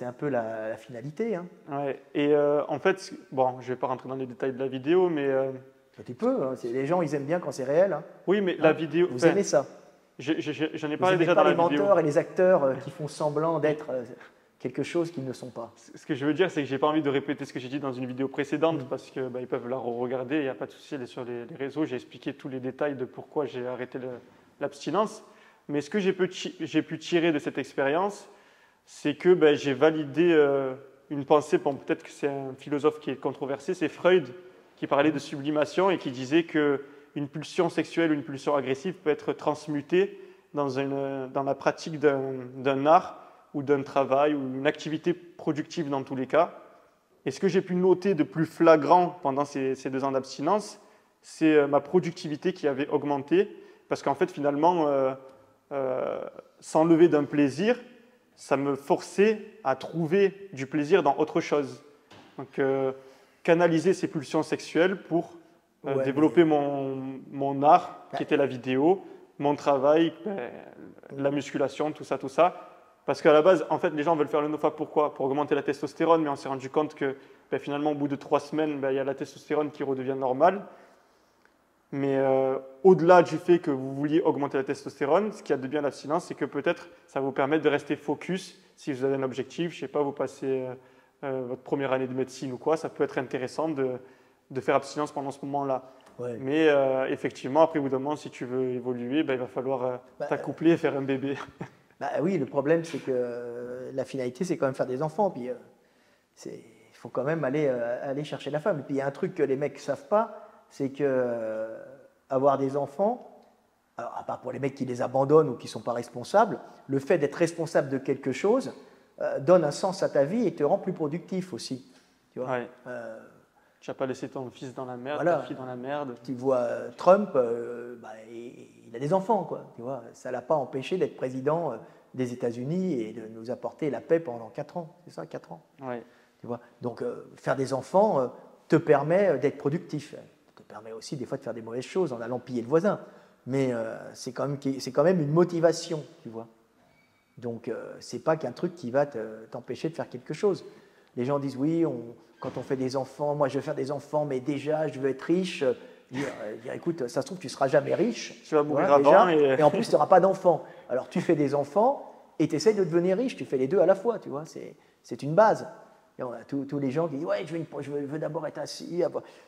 un peu la finalité. Hein. Ouais. Et en fait, bon, je ne vais pas rentrer dans les détails de la vidéo, mais Tu peux, hein. Les gens, ils aiment bien quand c'est réel. Hein. oui, mais Hein. la vidéo. Vous aimez ça. J'en ai Vous parlé n'aimez déjà pas dans les la vidéo. menteurs et les acteurs qui font semblant d'être quelque chose qu'ils ne sont pas. Ce que je veux dire, c'est que j'ai pas envie de répéter ce que j'ai dit dans une vidéo précédente parce que ils peuvent la regarder, il n'y a pas de souci, elle est sur les réseaux. J'ai expliqué tous les détails de pourquoi j'ai arrêté l'abstinence. Mais ce que j'ai pu tirer de cette expérience, c'est que j'ai validé une pensée. Bon, peut-être que c'est un philosophe qui est controversé, c'est Freud qui parlait de sublimation et qui disait qu'une pulsion sexuelle ou une pulsion agressive peut être transmutée dans la pratique d'un art ou d'un travail ou une activité productive dans tous les cas. Et ce que j'ai pu noter de plus flagrant pendant ces 2 ans d'abstinence, c'est ma productivité qui avait augmenté parce qu'en fait finalement, s'enlever d'un plaisir, ça me forçait à trouver du plaisir dans autre chose. Donc canaliser ces pulsions sexuelles pour développer mon art, qui était la vidéo, mon travail, la musculation, tout ça. Parce qu'à la base, en fait, les gens veulent faire le nofap. Pourquoi? Pour augmenter la testostérone, mais on s'est rendu compte que finalement, au bout de 3 semaines, il y a la testostérone qui redevient normale. Mais au-delà du fait que vous vouliez augmenter la testostérone, ce qu'il y a de bien l'abstinence, c'est que peut-être ça vous permet de rester focus si vous avez un objectif. Je ne sais pas, vous passez votre première année de médecine ou quoi, ça peut être intéressant de faire abstinence pendant ce moment-là. Ouais. Mais effectivement, après, au bout d'un moment, si tu veux évoluer, il va falloir t'accoupler et faire un bébé. Bah oui, le problème, c'est que la finalité, c'est quand même faire des enfants. Puis il faut quand même aller chercher la femme. Et puis il y a un truc que les mecs ne savent pas, c'est que avoir des enfants, alors, à part pour les mecs qui les abandonnent ou qui ne sont pas responsables, le fait d'être responsable de quelque chose donne un sens à ta vie et te rend plus productif aussi. Tu vois. Ouais. Tu n'as pas laissé ton fils dans la merde, Voilà. ta fille dans la merde. Tu vois Trump, il a des enfants, quoi. Tu vois, ça ne l'a pas empêché d'être président des États-Unis et de nous apporter la paix pendant 4 ans. C'est ça, 4 ans. Ouais. Tu vois. Donc, faire des enfants te permet d'être productif. Te permet aussi des fois de faire des mauvaises choses en allant piller le voisin. Mais c'est quand même une motivation, tu vois. Donc, c'est pas qu'un truc qui va t'empêcher de faire quelque chose. Les gens disent oui, quand on fait des enfants, moi je veux faire des enfants, mais déjà je veux être riche. Dire, écoute, ça se trouve, tu ne seras jamais riche. Tu vas mourir avant. Et en plus, tu n'auras pas d'enfants. Alors, tu fais des enfants et tu essaies de devenir riche. Tu fais les deux à la fois, tu vois. C'est une base. Et on a tous les gens qui disent ouais, je veux d'abord être assis,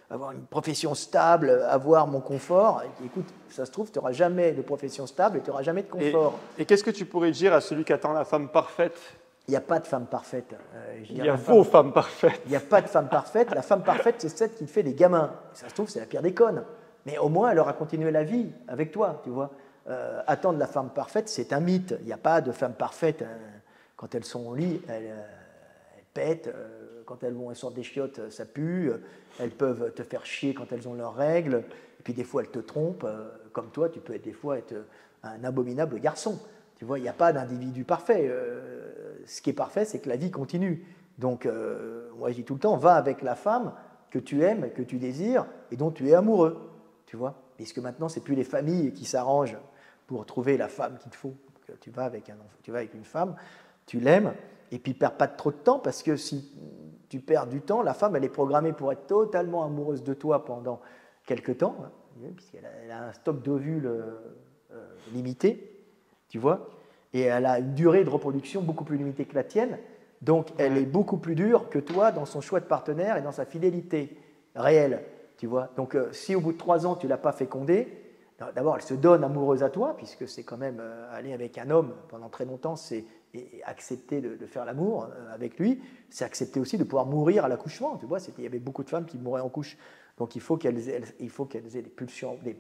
avoir une profession stable, avoir mon confort. Et écoute, ça se trouve, tu n'auras jamais de profession stable et tu n'auras jamais de confort. Et qu'est-ce que tu pourrais dire à celui qui attend la femme parfaite? Il n'y a pas de femme parfaite. Il y a vos femmes parfaites. Il n'y a pas de femme parfaite. La femme parfaite, c'est celle qui te fait des gamins. Ça se trouve, c'est la pire des connes. Mais au moins, elle aura continué la vie avec toi, tu vois. Attendre la femme parfaite, c'est un mythe. Il n'y a pas de femme parfaite. Quand elles sont au lit, elles pètent. Quand elles sortent des chiottes, ça pue. Elles peuvent te faire chier quand elles ont leurs règles. Et puis des fois, elles te trompent. Comme toi, tu peux des fois être un abominable garçon. Tu vois, il n'y a pas d'individu parfait. Ce qui est parfait, c'est que la vie continue. Donc, moi, je dis tout le temps, va avec la femme que tu aimes, que tu désires et dont tu es amoureux. Tu vois, puisque maintenant, ce n'est plus les familles qui s'arrangent pour trouver la femme qu'il te faut. Donc, tu vas avec une femme, tu l'aimes, et puis perds pas trop de temps, parce que si tu perds du temps, la femme, elle est programmée pour être totalement amoureuse de toi pendant quelque temps, hein, puisqu'elle a un stock d'ovules limité, tu vois, et elle a une durée de reproduction beaucoup plus limitée que la tienne, donc elle est beaucoup plus dure que toi dans son choix de partenaire et dans sa fidélité réelle. Tu vois. Donc, si au bout de 3 ans, tu ne l'as pas fécondée, d'abord, elle se donne amoureuse à toi, puisque c'est quand même aller avec un homme pendant très longtemps, c'est accepter de faire l'amour avec lui, c'est accepter aussi de pouvoir mourir à l'accouchement. Tu vois, il y avait beaucoup de femmes qui mouraient en couche. Donc, il faut qu'elles aient des pulsions, des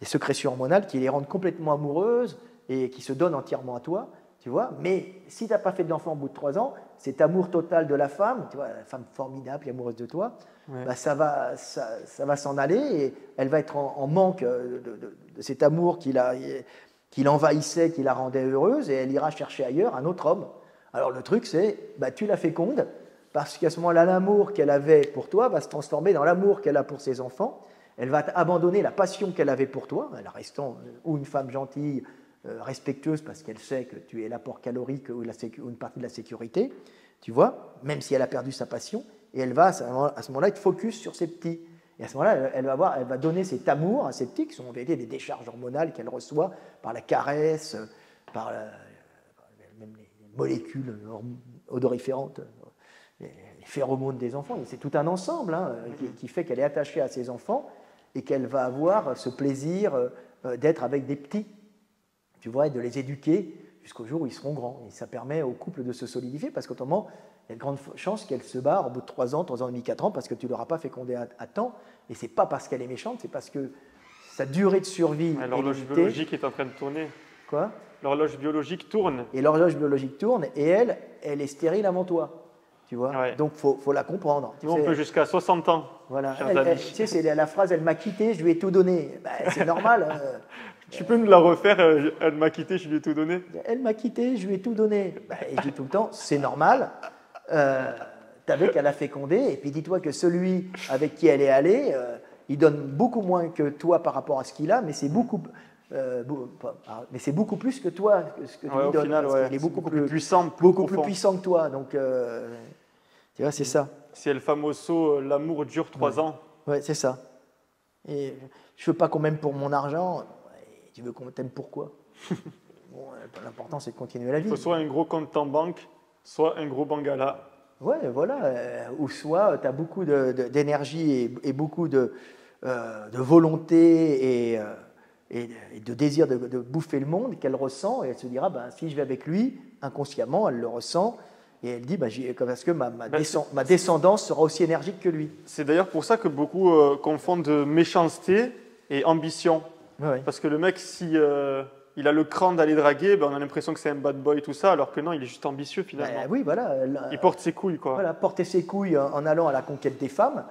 sécrétions hormonales qui les rendent complètement amoureuses et qui se donnent entièrement à toi. Tu vois. Mais si tu n'as pas fait d'enfant au bout de 3 ans, cet amour total de la femme, tu vois, la femme formidable et amoureuse de toi, bah, ça va s'en aller et elle va être en manque de cet amour qui l'envahissait, qui la rendait heureuse, et elle ira chercher ailleurs un autre homme. Alors le truc, c'est, bah, tu la fécondes, parce qu'à ce moment-là, l'amour qu'elle avait pour toi va se transformer dans l'amour qu'elle a pour ses enfants. Elle va abandonner la passion qu'elle avait pour toi, elle restant ou une femme gentille, respectueuse parce qu'elle sait que tu es l'apport calorique ou une partie de la sécurité, tu vois, même si elle a perdu sa passion, et elle va à ce moment-là être focus sur ses petits. Et à ce moment-là, elle va donner cet amour à ses petits, qui sont en vérité des décharges hormonales qu'elle reçoit par la caresse, par même les molécules odoriférantes, les phéromones des enfants. C'est tout un ensemble hein, qui fait qu'elle est attachée à ses enfants et qu'elle va avoir ce plaisir d'être avec des petits, tu vois, et de les éduquer jusqu'au jour où ils seront grands. Et ça permet au couple de se solidifier parce qu'autrement, il y a de grandes chances qu'elle se barre au bout de 3 ans, 3 ans et demi, 4 ans, parce que tu ne l'auras pas fécondé à temps. Et ce n'est pas parce qu'elle est méchante, c'est parce que sa durée de survie. L'horloge biologique est en train de tourner. Quoi? L'horloge biologique tourne. Et l'horloge biologique tourne, et elle est stérile avant toi. Tu vois, ouais. Donc, il faut la comprendre. Nous, on peut jusqu'à 60 ans. Voilà. Tu sais, c'est la phrase « elle m'a quitté, je lui ai tout donné ben, ». C'est normal. Tu peux nous la refaire « elle m'a quitté, je lui ai tout donné ». Elle m'a quitté, je lui ai tout donné. Ben, et je dis tout le temps « c'est normal ». T'avais qu'à la féconder, et puis dis-toi que celui avec qui elle est allée, il donne beaucoup moins que toi par rapport à ce qu'il a, mais c'est beaucoup plus que toi ce que tu lui donnes. Final, il est beaucoup plus puissant, beaucoup plus puissant que toi. Donc, tu vois, c'est ça. C'est le famoso l'amour dure 3 ans. Ouais, c'est ça. Et je veux pas qu'on m'aime pour mon argent. Tu veux qu'on t'aime pourquoi? Bon, l'important, c'est de continuer la vie. Il faut soit un gros compte en banque, soit un gros bangala. Ouais, voilà. Ou soit tu as beaucoup d'énergie et beaucoup de volonté et de désir de bouffer le monde qu'elle ressent, et elle se dira, ben, si je vais avec lui, inconsciemment, elle le ressent, et elle dit, ben, parce que ma descendance sera aussi énergique que lui. C'est d'ailleurs pour ça que beaucoup confondent méchanceté et ambition. Ouais. Parce que le mec, si il a le cran d'aller draguer, ben, on a l'impression que c'est un bad boy, tout ça, alors que non, il est juste ambitieux finalement. Oui, voilà. Il porte ses couilles, quoi. Voilà, porter ses couilles en allant à la conquête des femmes,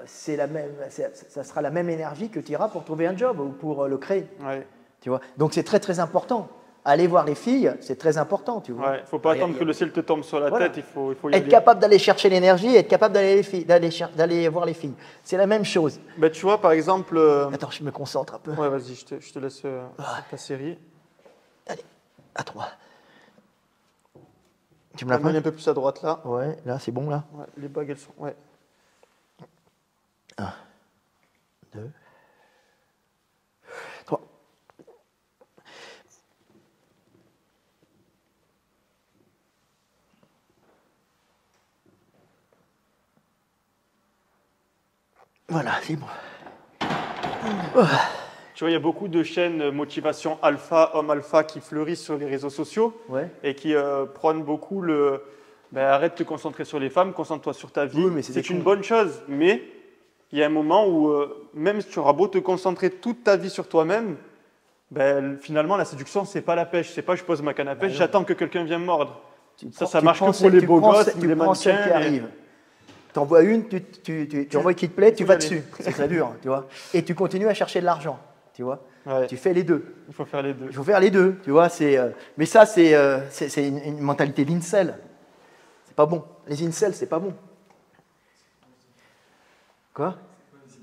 ça sera la même énergie que tu iras pour trouver un job ou pour le créer. Ouais. Tu vois. Donc c'est très très important. Aller voir les filles, c'est très important. Tu vois. Ouais, faut pas attendre que le ciel te tombe sur la tête, il faut y être aller. Capable d'aller chercher l'énergie, être capable d'aller voir les filles. C'est la même chose. Ben, tu vois, par exemple... Attends, je me concentre un peu. Ouais, vas-y, je te laisse ta série. Allez, à 3. Tu me la mets un peu plus à droite, là. Ouais, là, c'est bon, là. Ouais, les bagues, elles sont... Ouais. 1, 2, 3. Voilà, c'est bon. Tu vois, il y a beaucoup de chaînes motivation alpha, homme alpha qui fleurissent sur les réseaux sociaux et qui prônent beaucoup le arrête de te concentrer sur les femmes, concentre-toi sur ta vie. Oui, c'est une bonne chose, mais il y a un moment où même si tu auras beau te concentrer toute ta vie sur toi-même, finalement la séduction c'est pas la pêche, c'est pas je pose ma canne à pêche, j'attends que quelqu'un vienne mordre. Ça marche que pour les beaux gosses, les mannequins. Qui arrivent. Tu envoies une, tu envoies qui te plaît, tu vas dessus. C'est très dur, tu vois. Et tu continues à chercher de l'argent, tu vois. Ouais. Tu fais les deux. Il faut faire les deux. Il faut faire les deux, tu vois. Mais ça, c'est une mentalité d'incel. C'est pas bon. Les incels, c'est pas bon. Quoi?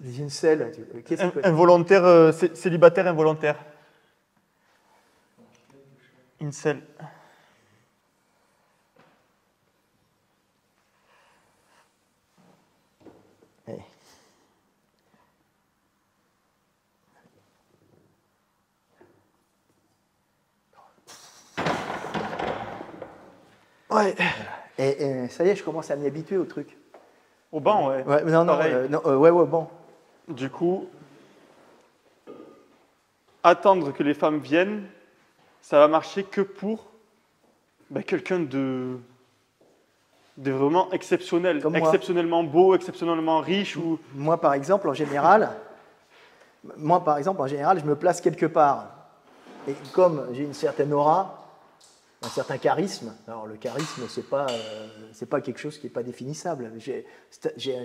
Les incels, qu'est-ce que... Involontaire, célibataire involontaire. Incel. Ouais. Et ça y est, je commence à m'y habituer au truc. Au banc, ouais. Ouais, au banc. Du coup, attendre que les femmes viennent, ça va marcher que pour quelqu'un de vraiment exceptionnel, exceptionnellement beau, exceptionnellement riche. Ou... Moi, par exemple, en général, je me place quelque part. Et comme j'ai une certaine aura, un certain charisme. Alors le charisme, c'est pas quelque chose qui n'est pas définissable. J'ai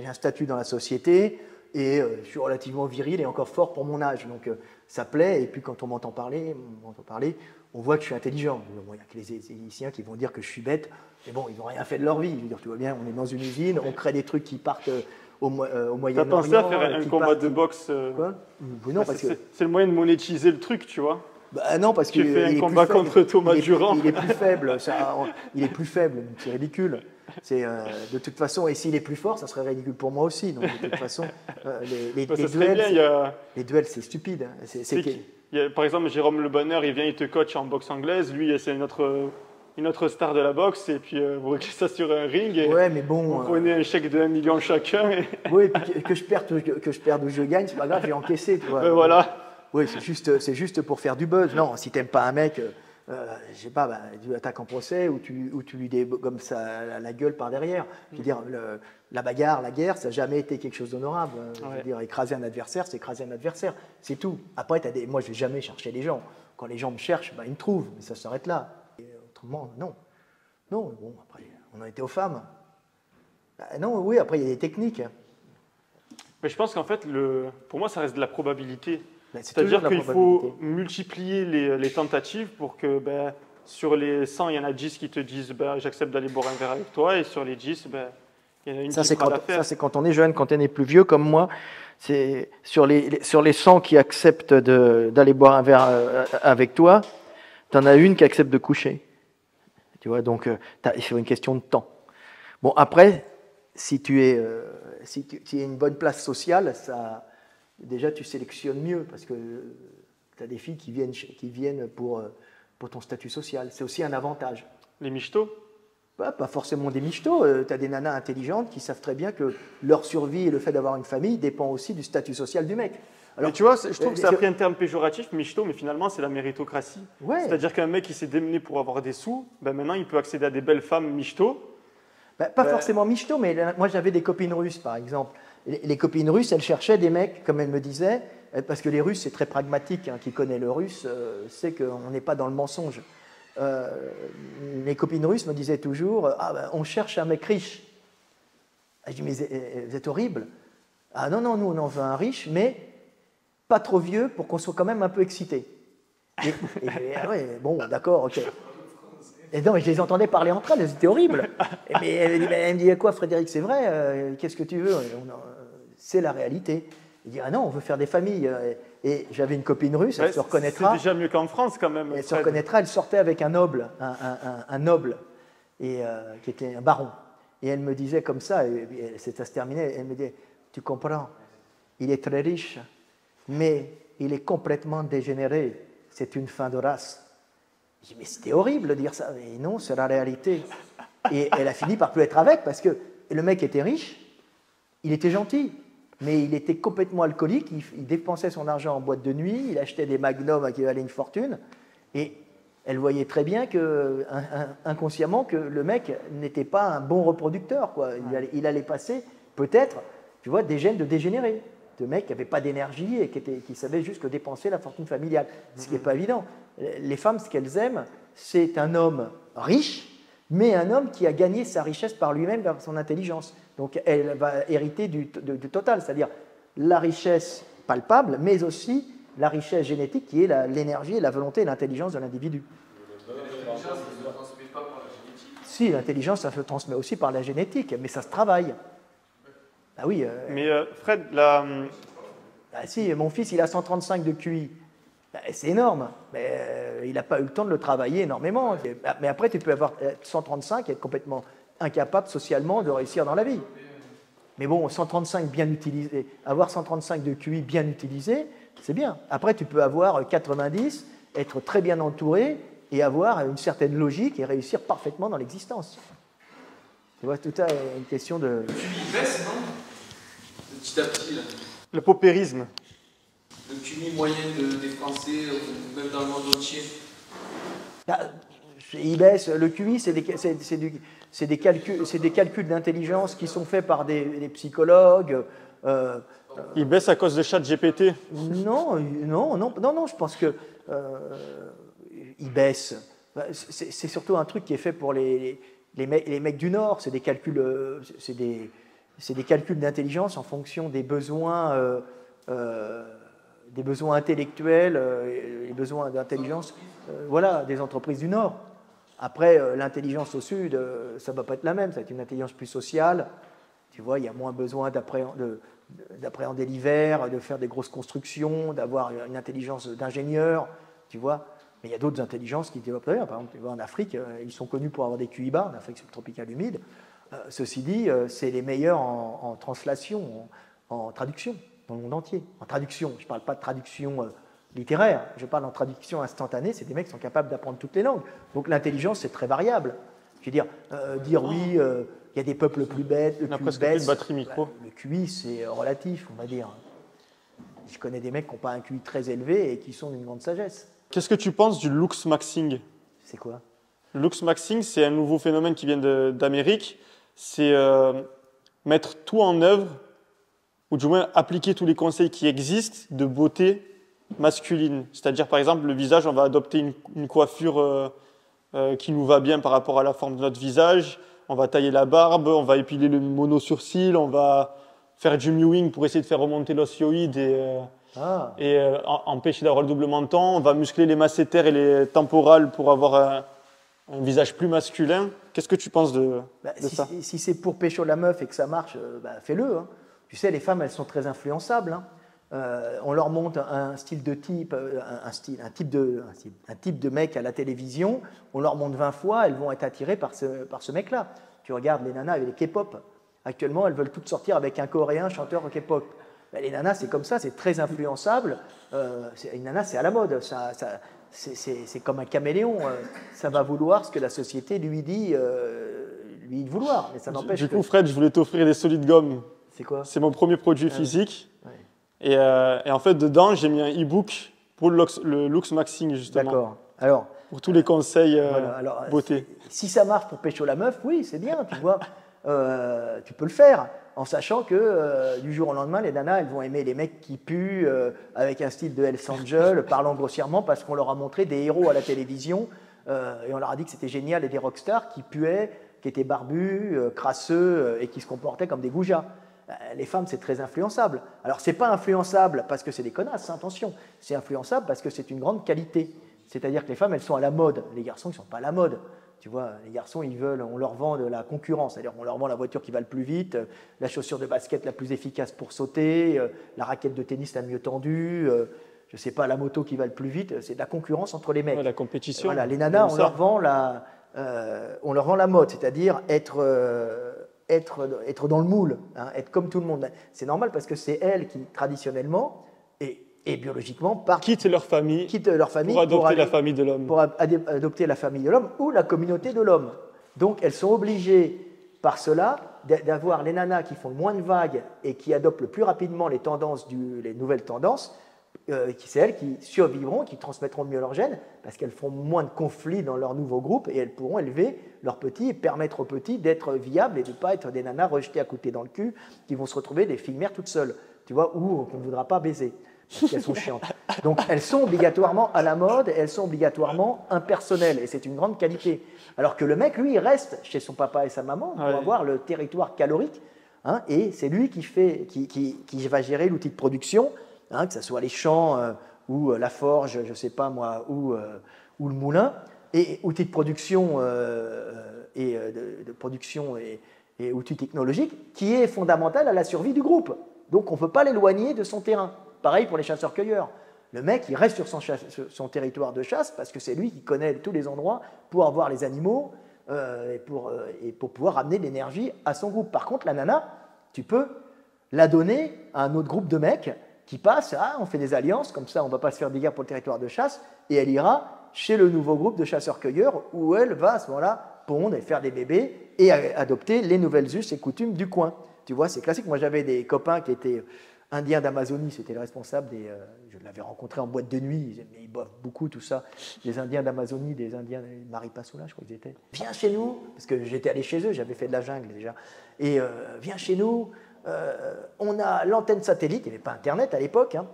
un statut dans la société et je suis relativement viril et encore fort pour mon âge. Donc ça plaît. Et puis quand on m'entend parler, on voit que je suis intelligent. Bon, il n'y a que les Égyptiens qui vont dire que je suis bête, mais bon, ils n'ont rien fait de leur vie. Je veux dire, tu vois bien, on est dans une usine, on crée des trucs qui partent au Moyen-Orient. T'as pensé à faire un combat de boxe Quoi? Non, parce que c'est le moyen de monétiser le truc, tu vois. Bah non, parce Tu qu'il fais un est plus combat faible. contre Thomas Durand. Il est plus faible, il est plus faible, donc c'est ridicule. De toute façon, et s'il est plus fort, ça serait ridicule pour moi aussi. Donc de toute façon, les Ça serait bien, les duels, c'est stupide. par exemple, Jérôme Le Bonheur, il vient, il te coach en boxe anglaise. Lui, c'est une autre star de la boxe. Et puis, vous réglez ça sur un ring. Et ouais, mais bon. vous prenez un chèque de 1 million chacun. Oui, et puis que je perde ou je gagne, c'est pas grave, j'ai encaissé. Tu vois. Voilà. Oui, c'est juste pour faire du buzz. Non, si t'aimes pas un mec, je sais pas, tu attaques en procès ou tu lui dégommes ça la gueule par derrière. Je veux dire, la bagarre, la guerre, ça n'a jamais été quelque chose d'honorable. Je veux dire, écraser un adversaire, c'est écraser un adversaire. C'est tout. Après, moi, je vais jamais chercher les gens. Quand les gens me cherchent, ils me trouvent. Mais ça s'arrête là. Et autrement, non. Non, bon, après, on en était aux femmes. Non, oui, après, il y a des techniques. Mais je pense qu'en fait, pour moi, ça reste de la probabilité. C'est-à-dire qu'il faut multiplier les tentatives pour que sur les 100, il y en a 10 qui te disent j'accepte d'aller boire un verre avec toi, et sur les 10, il y en a une qui fera l'affaire. Ça, c'est quand on est jeune, quand on est plus vieux comme moi. C'est sur les 100 qui acceptent d'aller boire un verre avec toi, tu en as une qui accepte de coucher. Tu vois, donc c'est une question de temps. Bon, après, si tu es une bonne place sociale, déjà tu sélectionnes mieux parce que tu as des filles qui viennent pour ton statut social. C'est aussi un avantage. Les michetots? Pas forcément des michetots. Tu as des nanas intelligentes qui savent très bien que leur survie et le fait d'avoir une famille dépend aussi du statut social du mec. Alors, mais tu vois, je trouve que ça a pris un terme péjoratif, michto, mais finalement c'est la méritocratie. Ouais. C'est-à-dire qu'un mec qui s'est démené pour avoir des sous, maintenant il peut accéder à des belles femmes michto. Pas forcément michto, mais moi j'avais des copines russes par exemple. Les copines russes, elles cherchaient des mecs, comme elles me disaient, parce que les Russes, c'est très pragmatique. Qui connaît le russe sait qu'on n'est pas dans le mensonge. Les copines russes me disaient toujours on cherche un mec riche. Je dis mais vous êtes horrible. Ah non, nous on en veut un riche, mais pas trop vieux pour qu'on soit quand même un peu excité. Ouais, bon, d'accord, ok. Et non, mais je les entendais parler entre elles, c'était horrible. Mais elle me disait quoi, Frédéric, c'est vrai, qu'est-ce que tu veux? C'est la réalité. Il dit, ah non, on veut faire des familles. Et j'avais une copine russe, elle se reconnaîtra. C'est déjà mieux qu'en France quand même. Elle se reconnaîtra, elle sortait avec un noble, un noble, qui était un baron. Et elle me disait comme ça, et ça se terminait, elle me disait, tu comprends, il est très riche, mais il est complètement dégénéré, c'est une fin de race. Je dis, mais c'était horrible de dire ça. Mais non, c'est la réalité. Et elle a fini par plus être avec parce que le mec était riche, il était gentil, mais il était complètement alcoolique, il dépensait son argent en boîte de nuit, il achetait des magnums qui valaient une fortune, et elle voyait très bien inconsciemment que le mec n'était pas un bon reproducteur, quoi. Il allait passer peut-être, tu vois, des gènes de dégénérés, de mecs qui n'avaient pas d'énergie et qui savaient juste que dépenser la fortune familiale, ce qui n'est pas évident. Les femmes, ce qu'elles aiment, c'est un homme riche, mais un homme qui a gagné sa richesse par lui-même, par son intelligence. Donc elle va hériter du total, c'est-à-dire la richesse palpable, mais aussi la richesse génétique qui est l'énergie, la volonté et l'intelligence de l'individu. L'intelligence, ça ne se transmet pas par la génétique. Si, l'intelligence, ça se transmet aussi par la génétique, mais ça se travaille. Ah oui. Mais Fred, si, mon fils, il a 135 de QI. C'est énorme, mais il n'a pas eu le temps de le travailler énormément. Mais après, tu peux avoir 135 et être complètement incapable socialement de réussir dans la vie. Mais bon, 135 bien utilisé, avoir 135 de QI bien utilisé, c'est bien. Après, tu peux avoir 90, être très bien entouré et avoir une certaine logique et réussir parfaitement dans l'existence. Tu vois, tout ça est une question de... Le QI baisse, non? Petit à petit, là. le paupérisme. Le QI moyen des Français, même dans le monde entier. Il baisse. Le QI, c'est des calculs d'intelligence qui sont faits par des psychologues. Il baisse à cause de ChatGPT. Non, je pense que il baisse. C'est surtout un truc qui est fait pour les mecs du Nord. C'est des calculs, c'est des calculs d'intelligence en fonction des besoins intellectuels, les besoins d'intelligence, voilà, des entreprises du Nord. Après, l'intelligence au Sud, ça ne va pas être la même, ça va être une intelligence plus sociale. Tu vois, il y a moins besoin d'appréhender l'hiver, de faire des grosses constructions, d'avoir une intelligence d'ingénieur. tu vois. Mais il y a d'autres intelligences qui se développent d'ailleurs. Par exemple, tu vois, en Afrique, ils sont connus pour avoir des QI bas, en Afrique subtropicale humide. Ceci dit, c'est les meilleurs en translation, en traduction, dans le monde entier. En traduction, je ne parle pas de traduction littéraire, je parle en traduction instantanée, c'est des mecs qui sont capables d'apprendre toutes les langues. Donc l'intelligence, c'est très variable. Je veux dire, oui, il y a des peuples plus bêtes, On a presque plus de batterie micro. Le QI, c'est relatif, on va dire. Je connais des mecs qui n'ont pas un QI très élevé et qui sont d'une grande sagesse. Qu'est-ce que tu penses du looksmaxing? C'est quoi? Le looksmaxing, c'est un nouveau phénomène qui vient d'Amérique. C'est mettre tout en œuvre, ou du moins appliquer tous les conseils qui existent de beauté masculine. C'est-à-dire, par exemple, le visage, on va adopter une coiffure qui nous va bien par rapport à la forme de notre visage. On va tailler la barbe, on va épiler le mono-sourcil, on va faire du mewing pour essayer de faire remonter l'osioïde et empêcher d'avoir le double menton. On va muscler les masséters et les temporales pour avoir un visage plus masculin. Qu'est-ce que tu penses de ça? Si c'est pour pécho la meuf et que ça marche, fais-le. Hein. Tu sais, les femmes, elles sont très influençables. Hein. On leur montre un style de type, un type de mec à la télévision, on leur montre 20 fois, elles vont être attirées par ce mec-là. Tu regardes les nanas avec les K-pop. Actuellement, elles veulent toutes sortir avec un coréen chanteur K-pop. Les nanas, c'est comme ça, c'est très influençable. Une nana, c'est à la mode. C'est comme un caméléon. Ça va vouloir ce que la société lui dit de vouloir. Mais ça n'empêche du coup, Fred, je voulais t'offrir des solides gommes. C'est quoi? C'est mon premier produit physique. Ouais. Et en fait, dedans, j'ai mis un e-book pour le looksmaxing, justement. D'accord. Alors, pour tous les conseils beauté. Si ça marche pour pécho la meuf, oui, c'est bien, tu vois. Tu peux le faire, en sachant que du jour au lendemain, les nanas, elles vont aimer les mecs qui puent, avec un style de Hells Angel, parlant grossièrement, parce qu'on leur a montré des héros à la télévision, et on leur a dit que c'était génial, et des rockstars qui puaient, qui étaient barbus, crasseux, et qui se comportaient comme des goujats. Les femmes, c'est très influençable. Alors, c'est pas influençable parce que c'est des connasses, hein, attention. C'est influençable parce que c'est une grande qualité. C'est-à-dire que les femmes, elles sont à la mode. Les garçons, ils ne sont pas à la mode. Tu vois, les garçons, on leur vend de la concurrence. C'est-à-dire, on leur vend la voiture qui va le plus vite, la chaussure de basket la plus efficace pour sauter, la raquette de tennis la mieux tendue, je ne sais pas, la moto qui va le plus vite. C'est de la concurrence entre les mecs. Ouais, la compétition. Voilà, les nanas, on leur vend la mode, c'est-à-dire être dans le moule, hein, être comme tout le monde. C'est normal parce que c'est elles qui, traditionnellement et biologiquement, quittent leur famille pour adopter la famille de l'homme. Pour adopter la famille de l'homme ou la communauté de l'homme. Donc elles sont obligées par cela d'avoir les nanas qui font le moins de vagues et qui adoptent le plus rapidement les nouvelles tendances. C'est elles qui survivront, qui transmettront mieux leur gène, parce qu'elles feront moins de conflits dans leur nouveau groupe et elles pourront élever leurs petits et permettre aux petits d'être viables et de ne pas être des nanas rejetées à côté dans le cul qui vont se retrouver des filles mères toutes seules, tu vois, ou qu'on ne voudra pas baiser, parce qu'elles sont chiantes. Donc elles sont obligatoirement à la mode, et elles sont obligatoirement impersonnelles, et c'est une grande qualité. Alors que le mec, lui, il reste chez son papa et sa maman pour avoir le territoire calorique, hein, et c'est lui qui va gérer l'outil de production. Hein, que ce soit les champs ou la forge, je ne sais pas moi, ou le moulin, et outils de production et outils technologiques, qui est fondamental à la survie du groupe. Donc on ne peut pas l'éloigner de son terrain. Pareil pour les chasseurs-cueilleurs. Le mec, il reste sur son territoire de chasse parce que c'est lui qui connaît tous les endroits pour avoir les animaux et pour pouvoir amener de l'énergie à son groupe. Par contre, la nana, tu peux la donner à un autre groupe de mecs qui passe, on fait des alliances, comme ça on ne va pas se faire des guerres pour le territoire de chasse, et elle ira chez le nouveau groupe de chasseurs-cueilleurs où elle va à ce moment-là pondre et faire des bébés et adopter les nouvelles us et coutumes du coin. Tu vois, c'est classique. Moi j'avais des copains qui étaient indiens d'Amazonie, c'était le responsable je l'avais rencontré en boîte de nuit, ils boivent beaucoup tout ça, des indiens d'Amazonie, des indiens de Maripasoula, je crois qu'ils étaient. Viens chez nous, parce que j'étais allé chez eux, j'avais fait de la jungle déjà, et viens chez nous. On a l'antenne satellite, il n'y avait pas Internet à l'époque, hein.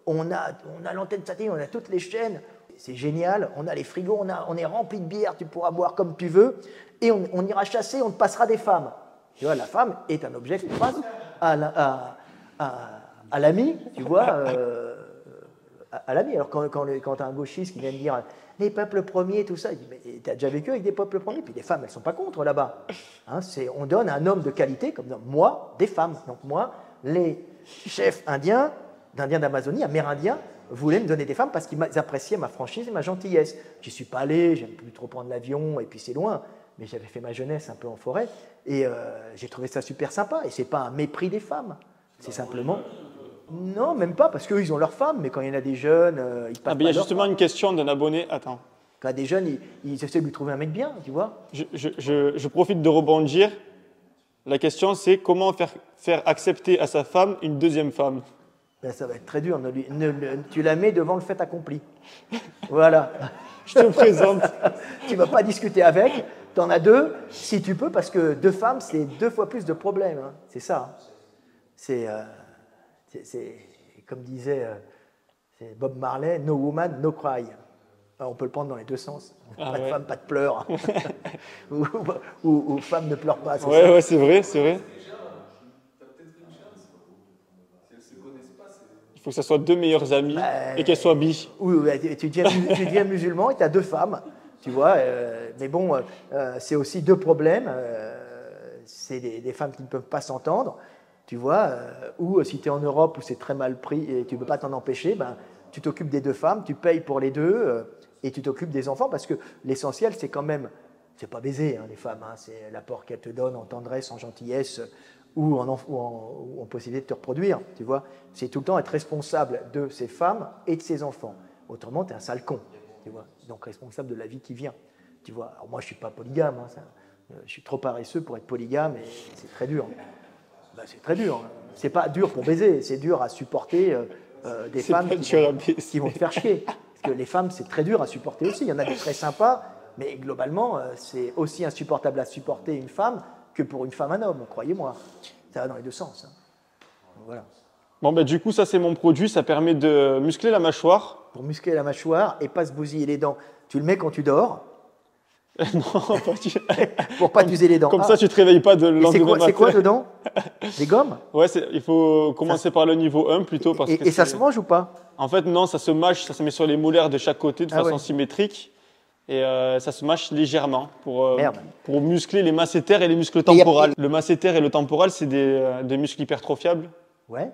On a l'antenne satellite, on a toutes les chaînes, c'est génial, on a les frigos, on est rempli de bière, tu pourras boire comme tu veux, et on ira chasser, on te passera des femmes. Tu vois, la femme est un objet qui passe à l'ami, tu vois, à l'ami. Alors quand tu as un gauchiste qui vient de dire les peuples premiers, tout ça, il dit mais tu as déjà vécu avec des peuples premiers? Puis les femmes, elles ne sont pas contre là-bas. Hein, on donne un homme de qualité, comme moi, des femmes. Donc moi, les chefs d'Indiens d'Amazonie, amérindiens, voulaient me donner des femmes parce qu'ils appréciaient ma franchise et ma gentillesse. J'y suis pas allé, j'aime plus trop prendre l'avion, et puis c'est loin, mais j'avais fait ma jeunesse un peu en forêt, et j'ai trouvé ça super sympa, et c'est pas un mépris des femmes, c'est simplement... Non, même pas, parce qu'eux, ils ont leurs femmes, mais quand il y en a des jeunes, ils passent Il y a justement une question d'un abonné. Attends. Quand il y a des jeunes, ils essaient de lui trouver un mec bien, tu vois. Je profite de rebondir. La question, c'est comment faire accepter à sa femme une deuxième femme. Ben, ça va être très dur. Tu la mets devant le fait accompli. Voilà. Je te présente. Tu ne vas pas discuter avec. Tu en as deux, si tu peux, parce que deux femmes, c'est 2 fois plus de problèmes. Hein. C'est ça. C'est comme disait Bob Marley, no woman, no cry. Alors, on peut le prendre dans les deux sens. Pas de femme, pas de pleurs. ou femme ne pleure pas. Ouais, c'est vrai, c'est vrai. Il faut que ce soit 2 meilleures amies et qu'elles soient bi. Tu deviens musulman et tu as 2 femmes, tu vois. Mais bon, c'est aussi 2 problèmes. C'est des femmes qui ne peuvent pas s'entendre, tu vois. Ou si tu es en Europe où c'est très mal pris et tu ne peux pas t'en empêcher, ben, tu t'occupes des 2 femmes, tu payes pour les 2 et tu t'occupes des enfants parce que l'essentiel, c'est quand même, c'est pas baiser les femmes, hein, c'est l'apport qu'elles te donnent en tendresse, en gentillesse ou en possibilité de te reproduire, tu vois. C'est tout le temps être responsable de ses femmes et de ses enfants. Autrement, tu es un sale con, tu vois. Donc responsable de la vie qui vient, tu vois. Alors moi, je suis pas polygame, hein, je suis trop paresseux pour être polygame et c'est très dur. Ben, c'est très dur. Hein. C'est pas dur pour baiser, c'est dur à supporter des femmes qui vont te faire chier. Parce que les femmes, c'est très dur à supporter aussi. Il y en a des très sympas, mais globalement, c'est aussi insupportable à supporter une femme que pour une femme un homme, croyez-moi. Ça va dans les 2 sens. Hein. Donc, voilà. Bon, ben, du coup, ça, c'est mon produit. Ça permet de muscler la mâchoire. Pour muscler la mâchoire et pas se bousiller les dents, tu le mets quand tu dors. Non, pour pas t'user les dents. Comme ça, tu te réveilles pas de lendemain matin. C'est quoi dedans? Des gommes? Ouais, il faut commencer par le niveau 1 plutôt. Et ça se mange ou pas? En fait, non, ça se mâche, ça se met sur les molaires de chaque côté de façon symétrique. Et ça se mâche légèrement pour muscler les masséters et les muscles temporales. Le masséter et le temporal, c'est des muscles hypertrophiables. Ouais,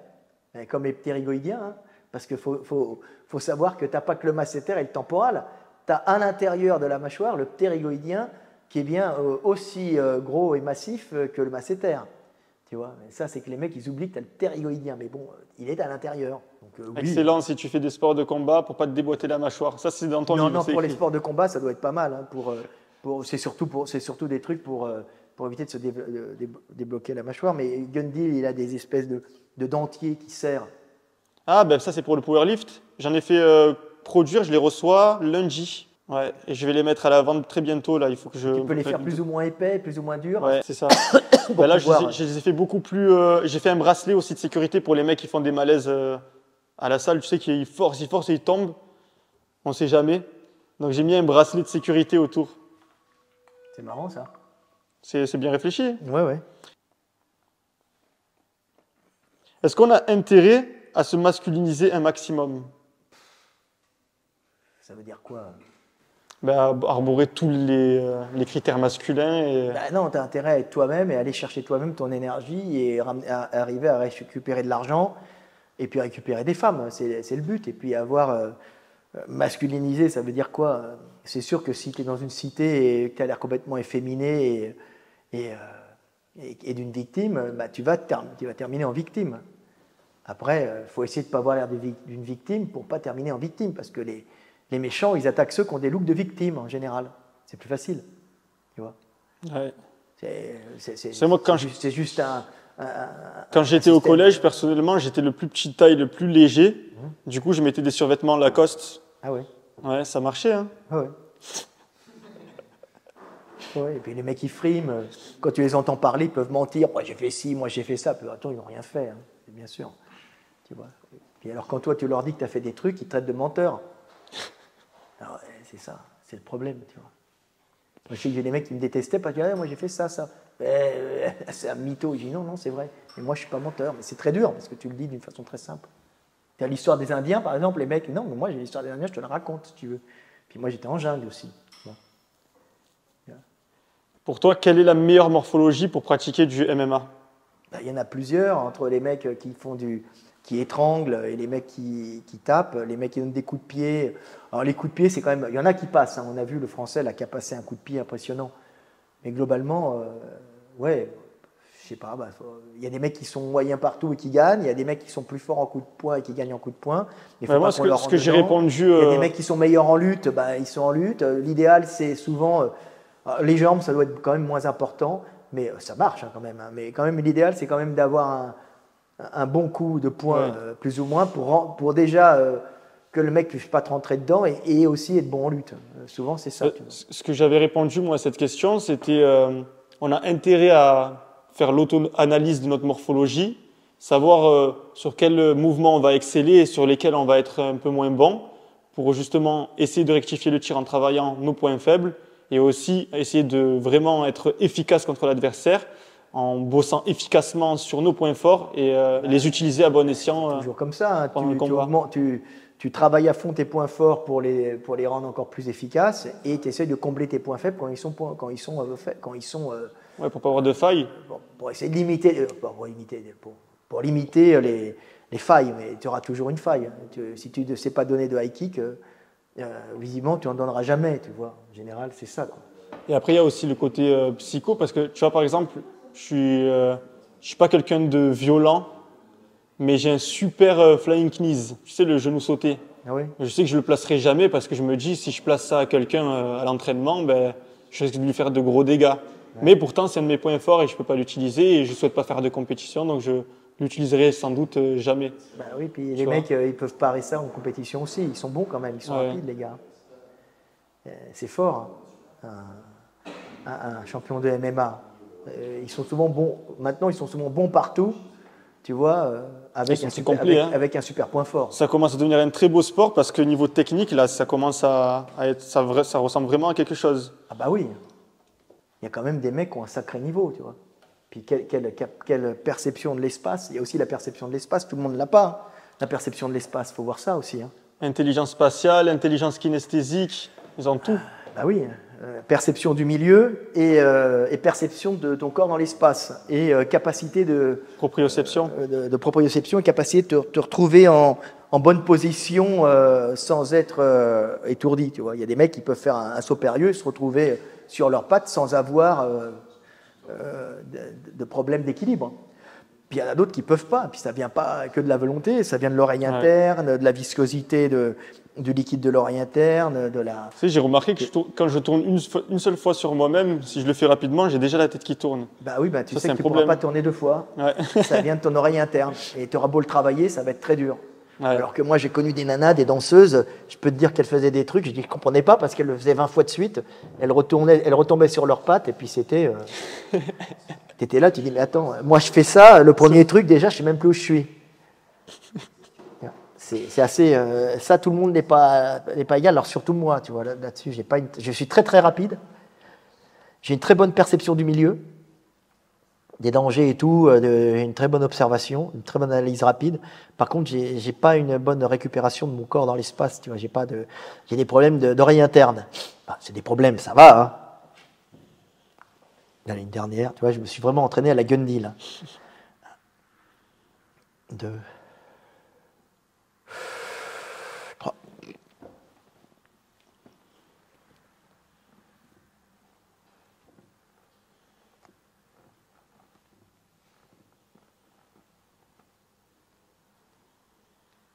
comme les ptérygoïdiens. Hein. Parce qu'il faut savoir que tu n'as pas que le masséter et le temporal. Tu as à l'intérieur de la mâchoire le ptérygoïdien qui est bien aussi gros et massif que le masséter. Tu vois, et ça, c'est que les mecs, ils oublient que tu as le ptérygoïdien. Mais bon, il est à l'intérieur. Donc, oui. Excellent si tu fais des sports de combat pour pas te déboîter la mâchoire. Ça, c'est dans ton livre. Non, pour les sports de combat, ça doit être pas mal. Hein, c'est surtout des trucs pour éviter de se débloquer la mâchoire. Mais Gundil, il a des espèces de dentiers qui serrent. Ah, ben ça, c'est pour le powerlift. J'en ai fait produire, je les reçois lundi. Ouais, et je vais les mettre à la vente très bientôt. Là. Il faut que tu peux les faire plus ou moins épais, plus ou moins durs. Ouais, c'est ça. Ben là, je les ai fait beaucoup plus. J'ai fait un bracelet aussi de sécurité pour les mecs qui font des malaises à la salle. Tu sais qu'ils forcent et ils tombent. On ne sait jamais. Donc j'ai mis un bracelet de sécurité autour. C'est marrant ça. C'est bien réfléchi. Ouais. Est-ce qu'on a intérêt à se masculiniser un maximum? Ça veut dire quoi? Arborer tous les critères masculins. Et... non, tu as intérêt à être toi-même et aller chercher toi-même ton énergie et arriver à récupérer de l'argent et puis récupérer des femmes. C'est le but. Et puis avoir masculinisé, ça veut dire quoi? C'est sûr que si tu es dans une cité et que tu as l'air complètement efféminé et d'une victime, tu vas terminer en victime. Après, il faut essayer de ne pas avoir l'air d'une victime pour ne pas terminer en victime parce que les méchants, ils attaquent ceux qui ont des looks de victimes en général. C'est plus facile, tu vois. Ouais. C'est juste quand j'étais au collège, personnellement, j'étais le plus petit taille, le plus léger. Du coup, je mettais des survêtements Lacoste. Ah ouais. Ouais, ça marchait. Hein. Ah ouais. Ouais, et puis les mecs, ils friment. Quand tu les entends parler, ils peuvent mentir. Moi, j'ai fait ci, moi, j'ai fait ça. Puis, attends, ils n'ont rien fait, hein, bien sûr. Tu vois. Puis alors, quand toi, tu leur dis que tu as fait des trucs, ils te traitent de menteur. Alors, c'est ça, c'est le problème, tu vois. Moi, je sais que j'ai des mecs qui me détestaient parce que moi, j'ai fait ça. C'est un mytho. Je dis non, c'est vrai. Mais moi, je ne suis pas menteur. Mais c'est très dur parce que tu le dis d'une façon très simple. Tu as l'histoire des Indiens, par exemple, les mecs, non, mais moi, j'ai l'histoire des Indiens, je te la raconte, si tu veux. Puis moi, j'étais en jungle aussi. Pour toi, quelle est la meilleure morphologie pour pratiquer du MMA? Il y en a plusieurs, entre les mecs qui qui étranglent et les mecs qui tapent, les mecs qui donnent des coups de pied. Alors les coups de pied, c'est quand même, il y en a qui passent. Hein. On a vu le Français là qui a passé un coup de pied impressionnant. Mais globalement, ouais, je sais pas. Il y a des mecs qui sont moyens partout et qui gagnent. Il y a des mecs qui sont plus forts en coup de poing et qui gagnent en coup de poing. Moi, ce que j'ai répondu, il y a des mecs qui sont meilleurs en lutte, ils sont en lutte. L'idéal, c'est souvent les jambes, ça doit être quand même moins important, mais ça marche hein, quand même. Hein. Mais quand même, l'idéal, c'est quand même d'avoir un bon coup de poing, plus ou moins, pour déjà que le mec ne puisse pas te rentrer dedans et aussi être bon en lutte. Souvent, c'est ça. Ce que j'avais répondu, moi, à cette question, c'était on a intérêt à faire l'auto-analyse de notre morphologie, savoir sur quel mouvement on va exceller et sur lesquels on va être un peu moins bon, pour justement essayer de rectifier le tir en travaillant nos points faibles et aussi essayer de vraiment être efficace contre l'adversaire en bossant efficacement sur nos points forts et les utiliser à bon escient. Toujours comme ça, hein. Pendant le combat. Tu travailles à fond tes points forts pour les rendre encore plus efficaces et tu essaies de combler tes points faibles quand ils sont pour pas avoir de failles. Pour essayer de limiter, pour limiter les failles, mais tu auras toujours une faille. Si tu ne sais pas donner de high kick, visiblement tu n'en donneras jamais, tu vois. En général, c'est ça, quoi. Et après, il y a aussi le côté psycho, parce que tu vois, par exemple, je suis pas quelqu'un de violent, mais j'ai un super flying knees, tu sais, le genou sauté. Ah oui. Je sais que je le placerai jamais parce que je me dis, si je place ça à quelqu'un à l'entraînement, je risque de lui faire de gros dégâts. Ouais. Mais pourtant, c'est un de mes points forts et je peux pas l'utiliser et je souhaite pas faire de compétition, donc je l'utiliserai sans doute jamais. Oui, puis les mecs, ils peuvent parer ça en compétition aussi. Ils sont bons quand même, ils sont rapides, les gars. C'est fort, hein. Un champion de MMA. Ils sont souvent bons. Maintenant, ils sont souvent bons partout. Tu vois, avec un super point fort. Ça commence à devenir un très beau sport parce que niveau technique, là, ça commence à être, ça ressemble vraiment à quelque chose. Ah bah oui, il y a quand même des mecs qui ont un sacré niveau, tu vois. Puis quelle perception de l'espace. Il y a aussi la perception de l'espace, tout le monde ne l'a pas. La perception de l'espace, il faut voir ça aussi. Hein. Intelligence spatiale, intelligence kinesthésique, ils ont tout. Bah oui, perception du milieu et perception de ton corps dans l'espace et capacité de proprioception. De proprioception et capacité de te retrouver en bonne position sans être étourdi. Tu vois, il y a des mecs qui peuvent faire un saut périlleux et se retrouver sur leurs pattes sans avoir de problème d'équilibre. Puis il y en a d'autres qui ne peuvent pas. Puis ça ne vient pas que de la volonté, ça vient de l'oreille interne, de la viscosité du liquide de l'oreille interne, de la... Tu sais, j'ai remarqué que quand je tourne une seule fois sur moi-même, si je le fais rapidement, j'ai déjà la tête qui tourne. Bah oui, tu sais que tu ne pourras pas tourner deux fois. Ouais. Ça vient de ton oreille interne. Et tu auras beau le travailler, ça va être très dur. Ouais. Alors que moi, j'ai connu des nanas, des danseuses, je peux te dire qu'elles faisaient des trucs, je ne comprenais pas parce qu'elles le faisaient 20 fois de suite. Elles retombaient sur leurs pattes et puis c'était... Tu étais là, tu dis, mais attends, moi je fais ça, le premier truc, déjà, je ne sais même plus où je suis. C'est assez... ça, tout le monde n'est pas égal, alors surtout moi, tu vois, là-dessus, je suis très très rapide. J'ai une très bonne perception du milieu, des dangers et tout, une très bonne observation, une très bonne analyse rapide. Par contre, j'ai pas une bonne récupération de mon corps dans l'espace, tu vois, j'ai des problèmes d'oreille interne. Enfin, c'est des problèmes, ça va, hein. L'année dernière, tu vois, je me suis vraiment entraîné à la Gundy, là.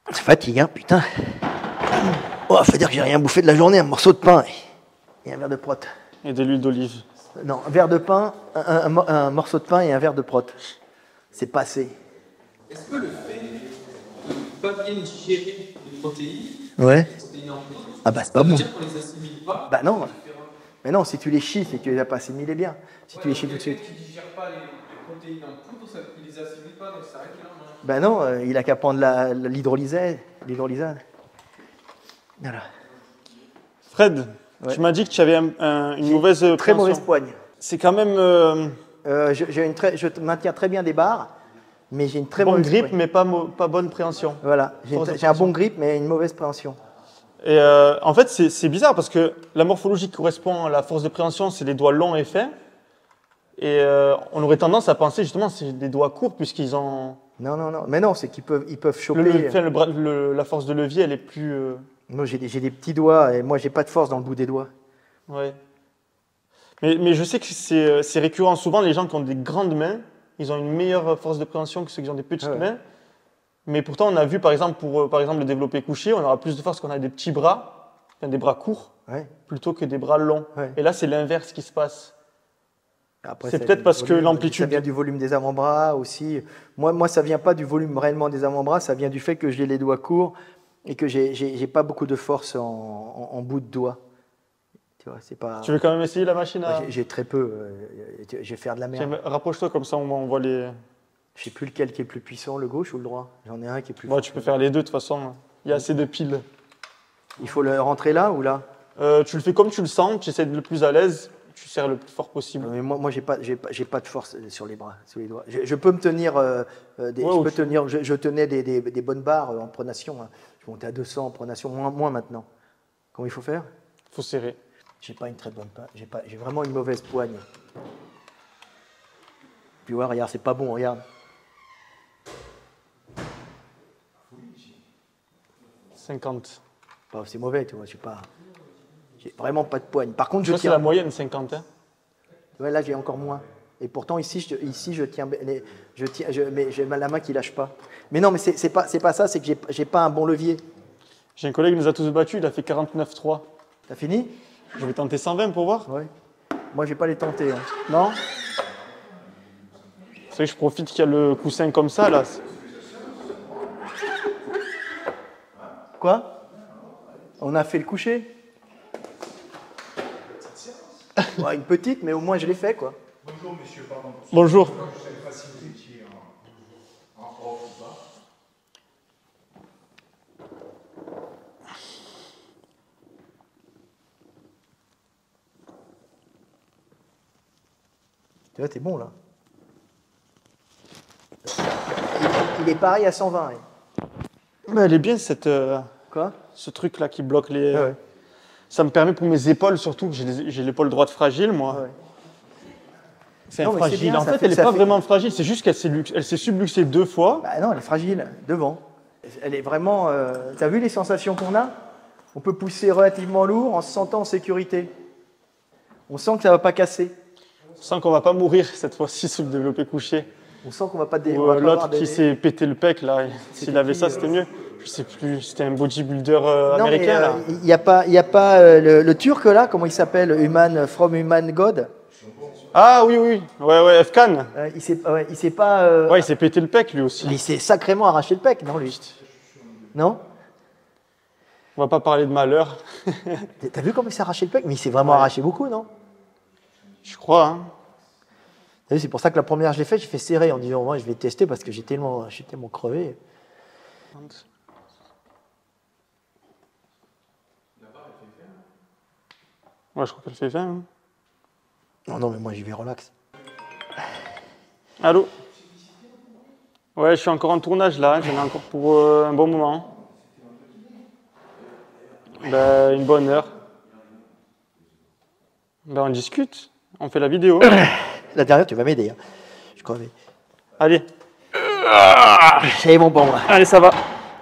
Ça fatigue, hein, putain. Oh, faut dire que j'ai rien bouffé de la journée, un morceau de pain et un verre de prot. Et de l'huile d'olive. Non, un verre de pain, un morceau de pain et un verre de prot. C'est passé. Est-ce que le fait de ne pas bien digérer les protéines, ah bah c'est pas bon. Ça veut dire qu'on les assimile pas? Bah non. Mais non, si tu les chies, c'est que tu les as pas assimilés bien. Si tu les chies tout de suite. Quelqu'un qui ne digère pas les protéines en poudre, il les assimile pas, donc ça arrête qu'il en mange. Bah non, il a qu'à prendre l'hydrolysane. Voilà. Fred, tu m'as dit que tu avais une mauvaise préhension. Très mauvaise poigne. C'est quand même... je maintiens très bien des barres, mais j'ai une très bonne mauvaise grippe, poigne. mais pas bonne préhension. Voilà, j'ai un bon grip, mais une mauvaise préhension. Et en fait, c'est bizarre parce que la morphologie qui correspond à la force de préhension, c'est les doigts longs et fins. Et on aurait tendance à penser justement que c'est des doigts courts puisqu'ils ont Non, non, non. Mais non, c'est qu'ils peuvent choper. La force de levier, elle est plus... Moi, j'ai des petits doigts et moi, j'ai pas de force dans le bout des doigts. Ouais. Mais je sais que c'est récurrent. Souvent, les gens qui ont des grandes mains, ils ont une meilleure force de préhension que ceux qui ont des petites mains. Mais pourtant, on a vu, par exemple, pour le développé couché, on aura plus de force quand on a des petits bras, enfin, des bras courts, plutôt que des bras longs. Ouais. Et là, c'est l'inverse qui se passe. C'est peut-être parce que l'amplitude... Ça vient du volume des avant-bras aussi. Moi, ça vient pas du volume réellement des avant-bras, ça vient du fait que j'ai les doigts courts et que j'ai pas beaucoup de force en bout de doigt. Tu vois, c'est pas... Tu veux quand même essayer la machine à... J'ai très peu. Je vais faire de la merde. Rapproche-toi, comme ça on voit les... Je sais plus lequel qui est plus puissant, le gauche ou le droit. J'en ai un qui est plus fort. Tu peux faire les deux, de toute façon. Il y a assez de piles. Il faut le rentrer là ou là? Tu le fais comme tu le sens, tu essaies de le plus à l'aise, tu serres le plus fort possible. Mais moi j'ai pas de force sur les bras, sur les doigts. Je peux me tenir, je tenais des bonnes barres en pronation. Hein. Je montais à 200 en pronation, moins maintenant. Comment il faut faire? Il faut serrer. J'ai pas une très bonne patte. J'ai vraiment une mauvaise poigne. Puis ouais, regarde, c'est pas bon, regarde. 50. C'est mauvais, tu vois, j'ai vraiment pas de poigne. Par contre, je tiens. C'est la moyenne, 50. Hein. Ouais, là, j'ai encore moins. Et pourtant, ici, je tiens, mais j'ai la main qui lâche pas. Mais non, mais c'est pas ça, c'est que j'ai pas un bon levier. J'ai un collègue qui nous a tous battus, il a fait 49,3. T'as fini? Je vais tenter 120 pour voir. Ouais. Moi, je vais pas les tenter. Hein. Non? C'est vrai que je profite qu'il y a le coussin comme ça, là. Quoi? On a fait le coucher? Ouais, une petite, mais au moins je l'ai fait, quoi. Bonjour, monsieur, pardon. Bonjour. Je sais pas si vous étiez en off ou pas. Tu vois, t'es bon, là. Il est pareil à 120. Mais elle est bien, cette... Quoi? Ce truc-là qui bloque les... Ouais. Ça me permet pour mes épaules, surtout, que j'ai l'épaule droite fragile, moi. Ouais. C'est fragile. Bien, en fait, elle n'est pas vraiment fragile, c'est juste qu'elle s'est subluxée 2 fois. Bah non, elle est fragile, devant. Elle est vraiment... T'as vu les sensations qu'on a? On peut pousser relativement lourd en se sentant en sécurité. On sent que ça ne va pas casser. On sent qu'on ne va pas mourir cette fois-ci sous le développé couché. On sent qu'on ne va pas... L'autre qui s'est pété le pec, là, s'il avait ça, c'était mieux. Je sais plus, c'était un bodybuilder américain, là. Il n'y a pas le Turc, là, comment il s'appelle? From Human God. Ah oui, oui, ouais, Efkan. Il s'est pas... Ouais, il s'est pété le pec, lui aussi. Il s'est sacrément arraché le pec, non, lui? Non? On va pas parler de malheur. T'as vu comment il s'est arraché le pec? Mais il s'est vraiment arraché beaucoup, non? Je crois, hein. C'est pour ça que la première je l'ai fait, j'ai fait serrer en disant, moi, je vais tester parce que j'étais tellement crevé. Ouais, je crois qu'elle fait 20. Hein. Non, mais moi, j'y vais relax. Allô? Ouais, je suis encore en tournage, là. J'en ai encore pour un bon moment. Ben, une bonne heure. Ben, on discute. On fait la vidéo. Là derrière, tu vas m'aider. Hein. Je crevais. Allez. C'est bon pour moi. Allez, ça va.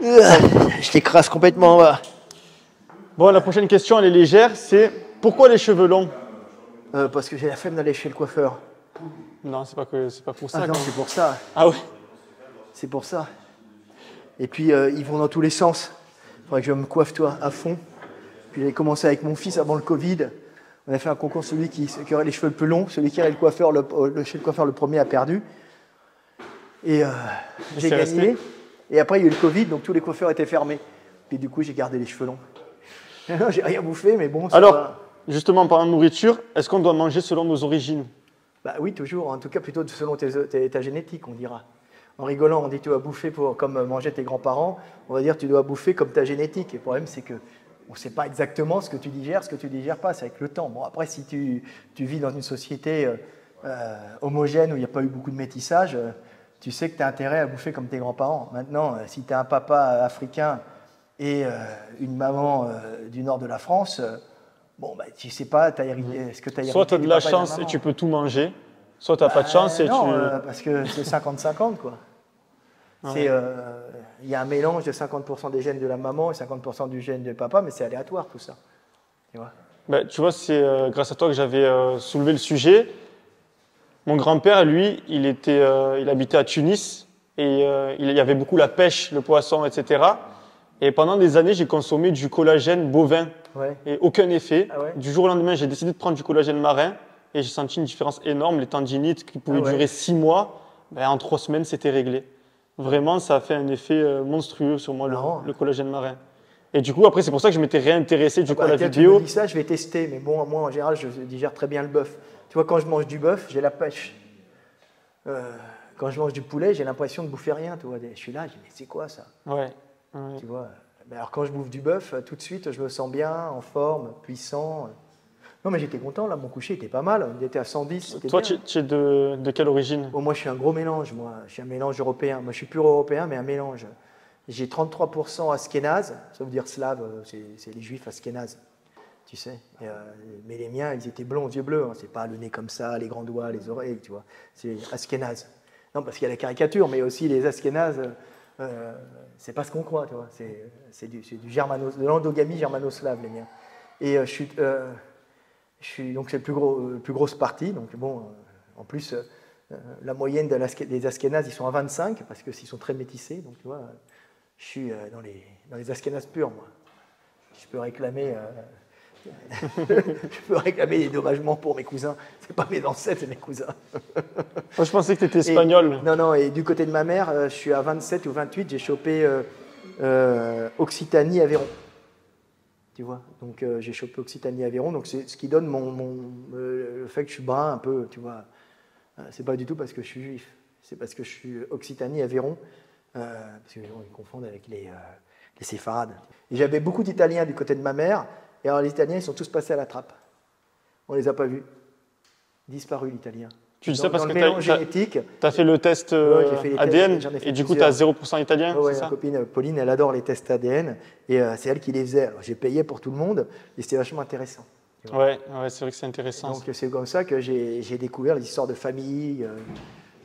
Je l'écrase complètement. Va. Bon, la prochaine question, elle est légère. C'est pourquoi les cheveux longs? Parce que j'ai la flemme d'aller chez le coiffeur. Non, c'est pas pour ça. Ah non, c'est pour ça. Ah oui. C'est pour ça. Et puis, ils vont dans tous les sens. Il faudrait que je me coiffe, toi, à fond. Puis j'ai commencé avec mon fils avant le Covid. On a fait un concours, celui qui aurait les cheveux le plus longs, celui qui aurait le coiffeur, chez le coiffeur le premier a perdu. Et j'ai gagné. Resté. Et après, il y a eu le Covid, donc tous les coiffeurs étaient fermés. Puis du coup, j'ai gardé les cheveux longs. J'ai rien bouffé, mais bon. Alors, justement, en parlant de nourriture, est-ce qu'on doit manger selon nos origines? Bah oui, toujours. En tout cas, plutôt selon ta génétique, on dira. En rigolant, on dit tu dois bouffer comme mangeaient tes grands-parents. On va dire tu dois bouffer comme ta génétique. Et le problème, c'est que on ne sait pas exactement ce que tu digères pas, c'est avec le temps. Bon, après, si tu vis dans une société homogène où il n'y a pas eu beaucoup de métissage, tu sais que tu as intérêt à bouffer comme tes grands-parents. Maintenant, si tu as un papa africain et une maman du nord de la France, bon, bah, tu ne sais pas, est-ce que tu as hérité? Soit tu as de la chance et tu peux tout manger, soit tu n'as pas de chance et non, parce que c'est 50-50, quoi. Il y a un mélange de 50% des gènes de la maman et 50% du gène du papa, mais c'est aléatoire tout ça. Tu vois, Ben, tu vois, c'est grâce à toi que j'avais soulevé le sujet. Mon grand-père, lui, il habitait à Tunis et il y avait beaucoup la pêche, le poisson, etc. Et pendant des années, j'ai consommé du collagène bovin ouais. et aucun effet. Ah ouais. Du jour au lendemain, j'ai décidé de prendre du collagène marin et j'ai senti une différence énorme. Les tendinites qui pouvaient durer 6 mois, ben, en 3 semaines, c'était réglé. Vraiment, ça a fait un effet monstrueux sur moi, le collagène marin. Et du coup, après, c'est pour ça que je m'étais réintéressé du coup à la vidéo. Tu me dis ça, je vais tester, mais bon, moi, en général, je digère très bien le bœuf. Tu vois, quand je mange du bœuf, j'ai la pêche. Quand je mange du poulet, j'ai l'impression de bouffer rien. Tu vois, je suis là, je dis, mais c'est quoi ça? Ouais. Tu vois. Alors quand je bouffe du bœuf, tout de suite, je me sens bien, en forme, puissant. Non, mais j'étais content, là, mon coucher était pas mal. On était à 110. Toi, tu es de quelle origine? Oh, moi, je suis un gros mélange. Moi, je suis un mélange européen. Moi, je suis pur européen, mais un mélange. J'ai 33% askénaze, ça veut dire slave, c'est les juifs askénazes, tu sais. Mais les miens, ils étaient blonds, yeux bleus. Hein. C'est pas le nez comme ça, les grands doigts, les oreilles, tu vois. C'est askénaze. Non, parce qu'il y a la caricature, mais aussi les askénazes. C'est pas ce qu'on croit, tu vois. C'est du de l'endogamie germano-slave, les miens. Et donc c'est le plus grosse partie. Donc bon, en plus, la moyenne des Askénazes, ils sont à 25 parce qu'ils sont très métissés. Donc tu vois, je suis dans les Askénazes purs, moi. Je peux réclamer, des dommagements pour mes cousins. C'est pas mes ancêtres, c'est mes cousins. Moi, je pensais que tu étais espagnol. Non, et du côté de ma mère, je suis à 27 ou 28, j'ai chopé Occitanie-Aveyron. Tu vois, donc j'ai chopé Occitanie-Aveyron, donc c'est ce qui donne le fait que je suis brun un peu, tu vois. C'est pas du tout parce que je suis juif, c'est parce que je suis Occitanie-Aveyron, parce qu'ils confondent avec les séfarades. Et j'avais beaucoup d'Italiens du côté de ma mère, et alors les Italiens, ils sont tous passés à la trappe. On les a pas vus. Disparu l'Italien. Tu dis ça parce que tu as fait le test ADN et du coup tu as 0% italien, ouais, c'est ça? Ma copine Pauline, elle adore les tests ADN et c'est elle qui les faisait. Alors j'ai payé pour tout le monde et c'était vachement intéressant. Ouais, c'est vrai que c'est intéressant. Donc c'est comme ça que j'ai découvert les histoires de famille,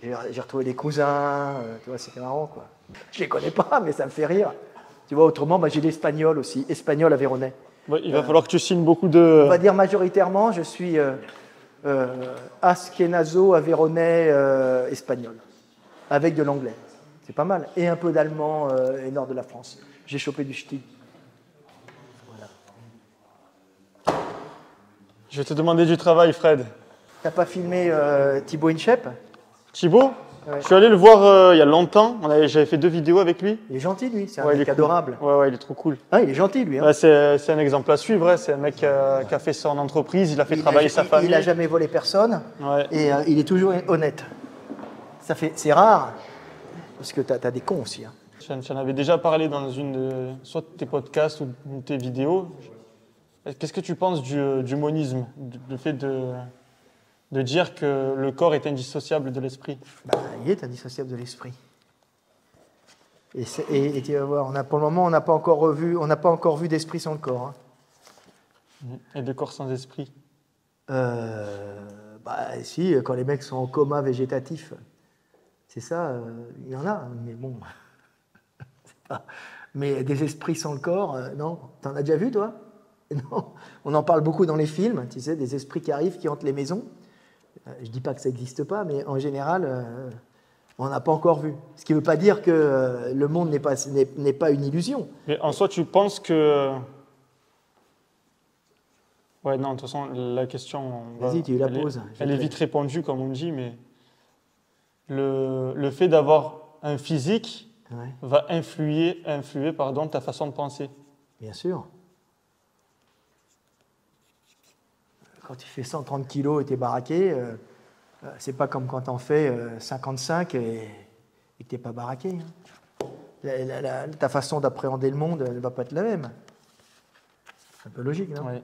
j'ai retrouvé des cousins, tu vois, c'était marrant quoi. Je les connais pas mais ça me fait rire. Tu vois, autrement, j'ai l'espagnol aussi, espagnol aveyronnais. Ouais, il va falloir que tu signes beaucoup de... On va dire majoritairement, je suis... askénazo-aveyronais espagnol, avec de l'anglais. C'est pas mal. Et un peu d'allemand et nord de la France. J'ai chopé du ch'ti. Voilà. Je vais te demander du travail, Fred. T'as pas filmé Thibaut Inchep? Thibaut? Ouais. Je suis allé le voir il y a longtemps. J'avais fait 2 vidéos avec lui. Il est gentil, lui. C'est un mec adorable. Ouais, il est trop cool. Ah, il est gentil, lui. Hein. Ouais, c'est un exemple à suivre. C'est un mec qui a fait son entreprise. Il a fait travailler sa famille. Il n'a jamais volé personne. Ouais. Et il est toujours honnête. C'est rare. Parce que tu as des cons aussi. Hein. J'en avais déjà parlé dans soit tes podcasts ou tes vidéos. Qu'est-ce que tu penses du monisme, le fait de dire que le corps est indissociable de l'esprit? Il est indissociable de l'esprit. Et tu vas voir, pour le moment, on n'a pas encore vu d'esprit sans le corps. Hein. Et de corps sans esprit? Si, quand les mecs sont en coma végétatif, c'est ça, il y en a, mais bon. Mais des esprits sans le corps, non. T'en as déjà vu, toi? Non. On en parle beaucoup dans les films, tu sais, des esprits qui arrivent, qui hantent les maisons. Je ne dis pas que ça n'existe pas, mais en général, on n'a pas encore vu. Ce qui ne veut pas dire que le monde n'est pas une illusion. Mais en soi, tu penses que... Ouais, non, de toute façon, la question... Vas-y, tu la poses. Elle est vite répondue, comme on me dit, mais le fait d'avoir un physique va influer ta façon de penser. Bien sûr. Quand tu fais 130 kilos et tu es baraqué, c'est pas comme quand tu en fais 55 et que tu n'es pas baraqué. Hein. Ta façon d'appréhender le monde ne va pas être la même. C'est un peu logique, non? Oui.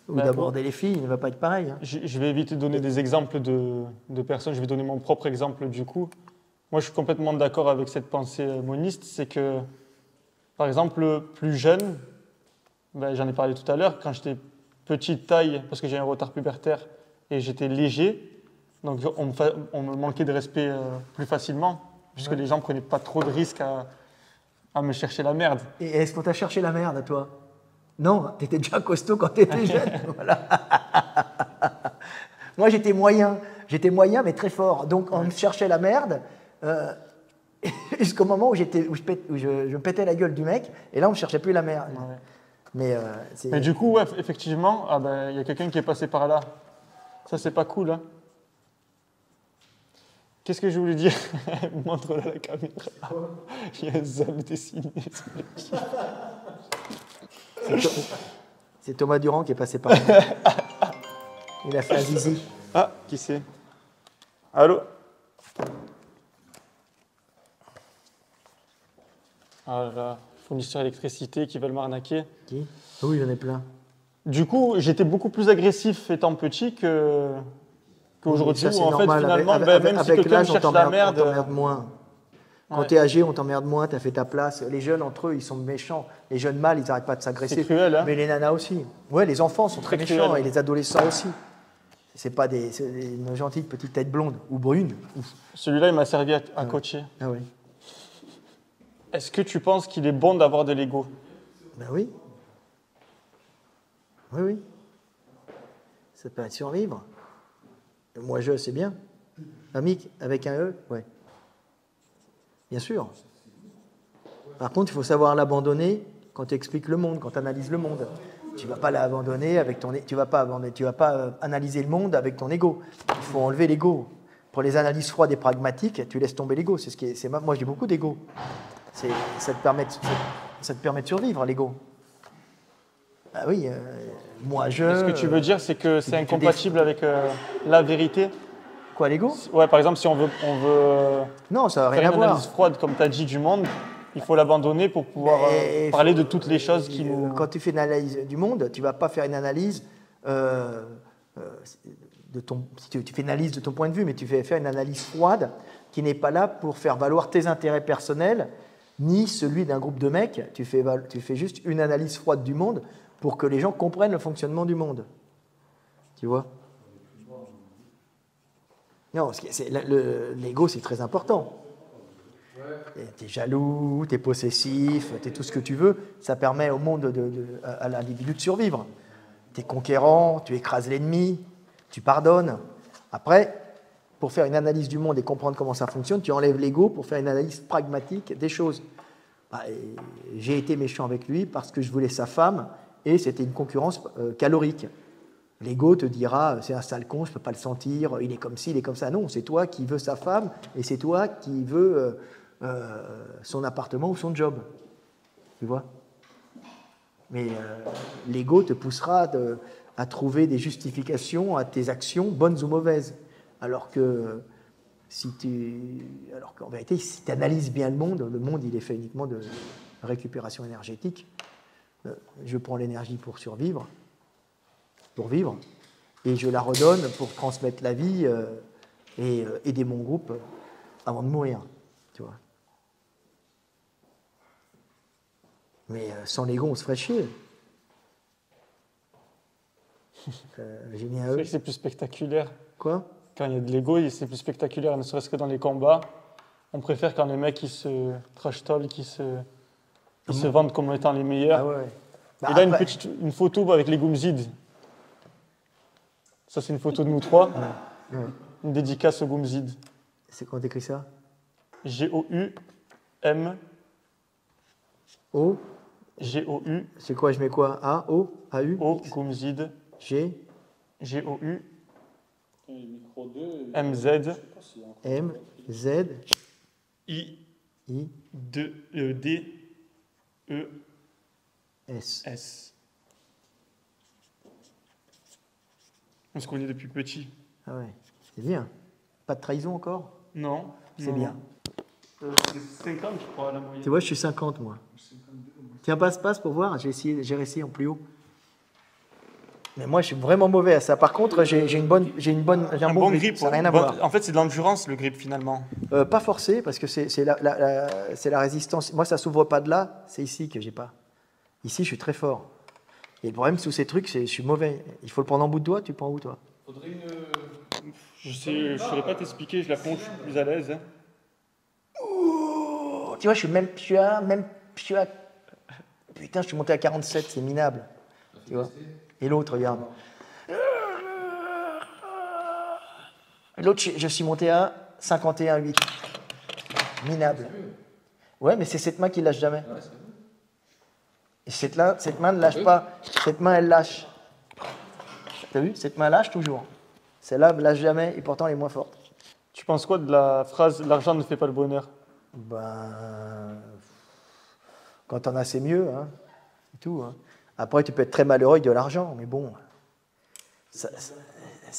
Ou d'aborder les filles ne va pas être pareil. Hein. Je vais éviter de donner des exemples de personnes, je vais donner mon propre exemple du coup. Moi, je suis complètement d'accord avec cette pensée moniste, c'est que, par exemple, plus jeune, j'en ai parlé tout à l'heure, quand j'étais petite taille, parce que j'ai un retard pubertaire, et j'étais léger, donc on me manquait de respect plus facilement. puisque les gens ne prenaient pas trop de risques à me chercher la merde. Et est-ce qu'on t'a cherché la merde, toi? Non, t'étais déjà costaud quand t'étais jeune. Voilà. Moi, j'étais moyen, mais très fort. Donc, on me cherchait la merde jusqu'au moment où, je me pétais la gueule du mec, et là, on ne cherchait plus la merde. Ouais. Mais du coup, ouais, effectivement, il y a quelqu'un qui est passé par là. Ça, c'est pas cool. Hein. Qu'est-ce que je voulais dire? Montre-le à la caméra. Il y a un zone dessiné. C'est Thomas Durand qui est passé par là. Il a fait un zizi. Ah, qui c'est? Allô? Ah là, fournisseur d'électricité qui veulent m'arnaquer. Qui? Oui, il y en a plein. Du coup, j'étais beaucoup plus agressif étant petit qu'aujourd'hui. Ça, c'est Où, en fait, normal. finalement, même si avec quelqu'un me l'âge, on cherche la t'emmerde merde. moins. Quand Ouais. tu es âgé, on t'emmerde moins, tu as fait ta place. Les jeunes, entre eux, ils sont méchants. Les jeunes mâles, ils n'arrêtent pas de s'agresser. C'est cruel, hein. Mais les nanas aussi. Ouais, les enfants sont très Très méchants cruel. et les adolescents aussi. C'est pas une gentille petite tête blonde ou brune. Celui-là, il m'a servi à coacher. Ah oui. Est-ce que tu penses qu'il est bon d'avoir de l'ego? Ben oui. Oui, oui. Ça peut survivre. Moi, c'est bien. Amique, avec un E, ouais. Bien sûr. Par contre, il faut savoir l'abandonner quand tu expliques le monde, quand tu analyses le monde. Tu ne vas pas l'abandonner avec ton, tu vas pas analyser le monde avec ton ego. Il faut enlever l'ego. Pour les analyses froides et pragmatiques, tu laisses tomber l'ego. Moi, j'ai beaucoup d'ego. Ça te permet de survivre, l'ego. Ah oui, Ce que tu veux dire, c'est que c'est incompatible avec la vérité? Quoi, l'ego? Ouais, par exemple, si on veut Non, ça n'a faire rien à une voir. analyse froide, comme tu as dit, du monde, il faut l'abandonner pour pouvoir parler de toutes les choses qui nous... Quand tu fais une analyse du monde, tu ne vas pas faire une analyse tu fais une analyse de ton point de vue, mais tu fais faire une analyse froide qui n'est pas là pour faire valoir tes intérêts personnels, ni celui d'un groupe de mecs. Tu fais juste une analyse froide du monde pour que les gens comprennent le fonctionnement du monde. Tu vois? Non, l'ego, c'est très important. Tu es jaloux, tu es possessif, tu es tout ce que tu veux. Ça permet au monde, à l'individu de survivre. Tu es conquérant, tu écrases l'ennemi, tu pardonnes. Après, pour faire une analyse du monde et comprendre comment ça fonctionne, tu enlèves l'ego pour faire une analyse pragmatique des choses. J'ai été méchant avec lui parce que je voulais sa femme et c'était une concurrence calorique. L'ego te dira, c'est un sale con, je ne peux pas le sentir, il est comme ci, il est comme ça. Non, c'est toi qui veux sa femme et c'est toi qui veux son appartement ou son job. Tu vois? Mais l'ego te poussera à trouver des justifications à tes actions, bonnes ou mauvaises. Alors qu'en vérité, si tu analyses bien le monde, il est fait uniquement de récupération énergétique. Je prends l'énergie pour survivre, pour vivre, et je la redonne pour transmettre la vie et aider mon groupe avant de mourir, tu vois. Mais sans l'ego, on se ferait chier. J'ai mis un C'est E. vrai que c'est plus spectaculaire. Quoi? Quand il y a de l'ego, c'est plus spectaculaire, ne serait-ce que dans les combats. On préfère quand les mecs ils se trash-talk, ils se vendent comme étant les meilleurs. Ah ouais. Et là, une photo avec les Goumzids. Ça, c'est une photo de nous trois. Ouais. Une dédicace aux Goumzids. C'est quand t'écris ça? G-O-U-M. O. G-O-U. C'est quoi? Je mets quoi? A, O, A, U, O, X, Goumzid. G, G-O-U. M-Z. M, Z, I. I, D. E. S. S. On se connaît depuis petit. Ah ouais, c'est bien. Pas de trahison encore? Non. C'est non. bien. C'est 50, je crois, la moyenne. Tu vois, je suis 50, moi. Tiens, passe pour voir. J'ai réussi en plus haut. Mais moi, je suis vraiment mauvais à ça. Par contre, j'ai un bon grip. Ça n'a rien à voir. En fait, c'est de l'endurance, le grip, finalement. Pas forcé, parce que c'est la résistance. Moi, ça s'ouvre pas de là. C'est ici que j'ai pas. Ici, je suis très fort. Et le problème, sous ces trucs, je suis mauvais. Il faut le prendre en bout de doigt. Tu prends où, toi? Faudrait une. Je ne saurais pas t'expliquer, je la prends, je suis plus à l'aise. Hein. tu vois, je putain, je suis monté à 47, c'est minable. Tu vois. Et l'autre, regarde. L'autre, je suis monté à 51,8. Minable. Ouais, mais c'est cette main qui lâche jamais. Et cette main ne lâche pas. Cette main, elle lâche. T'as vu? Cette main lâche toujours. Celle-là ne lâche jamais et pourtant elle est moins forte. Tu penses quoi de la phrase « l'argent ne fait pas le bonheur » ? Ben, quand t'en as, c'est mieux. Hein. C'est tout. Hein. Après, tu peux être très malheureux avec de l'argent, mais bon, ça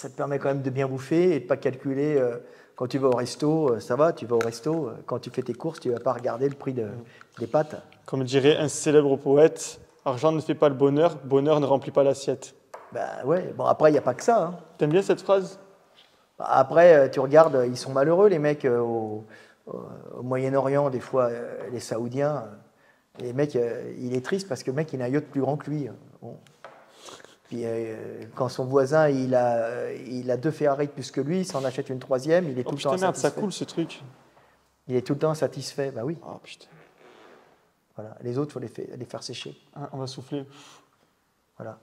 te permet quand même de bien bouffer et de ne pas calculer. Quand tu vas au resto, ça va, tu vas au resto. Quand tu fais tes courses, tu ne vas pas regarder le prix des pâtes. Comme dirait un célèbre poète, « argent ne fait pas le bonheur, bonheur ne remplit pas l'assiette ». Ben ouais, bon après, il n'y a pas que ça. Hein. T'aimes bien cette phrase ? Après, tu regardes, ils sont malheureux, les mecs au Moyen-Orient, des fois, les Saoudiens. Les mecs, il est triste parce que le mec, il a un yacht plus grand que lui. Bon. Puis quand son voisin, il a 2 Ferrari de plus que lui, il s'en achète une 3e, il est tout le temps merde, satisfait. ça coule ce truc. Il est tout le temps satisfait, bah oui. Oh putain. Voilà. Les autres, il faut les faire sécher. Ah, on va souffler. Voilà.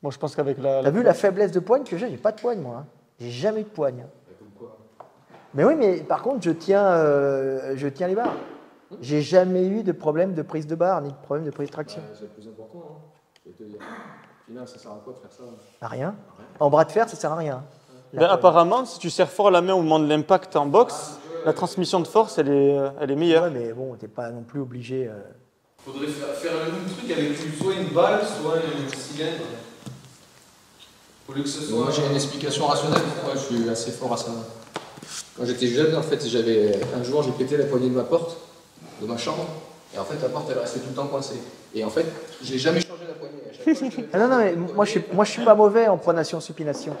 Moi, je pense qu'avec la... T'as vu la faiblesse de poigne que j'ai? J'ai pas de poigne, moi. Hein. J'ai jamais eu de poigne. Mais oui, mais par contre, je tiens les barres. J'ai jamais eu de problème de prise de barre, ni de problème de prise de traction. C'est le plus important. Hein. Je vais te dire. Au final, ça sert à quoi de faire ça? À rien. En bras de fer, ça sert à rien. Ben, apparemment, si tu serres fort la main au moment de l'impact en boxe, la transmission de force, elle est meilleure. Ouais, mais bon, t'es pas non plus obligé. Faudrait faire le même truc avec soit une balle, soit un cylindre. Au lieu que ce soit... Moi j'ai une explication rationnelle pourquoi je suis assez fort à ça. Quand j'étais jeune, en fait, un jour j'ai pété la poignée de ma porte, de ma chambre, et en fait la porte elle restait tout le temps coincée. Et en fait, j'ai jamais changé la poignée. À chaque fois, Ah non, mais moi je suis pas mauvais en pronation supination.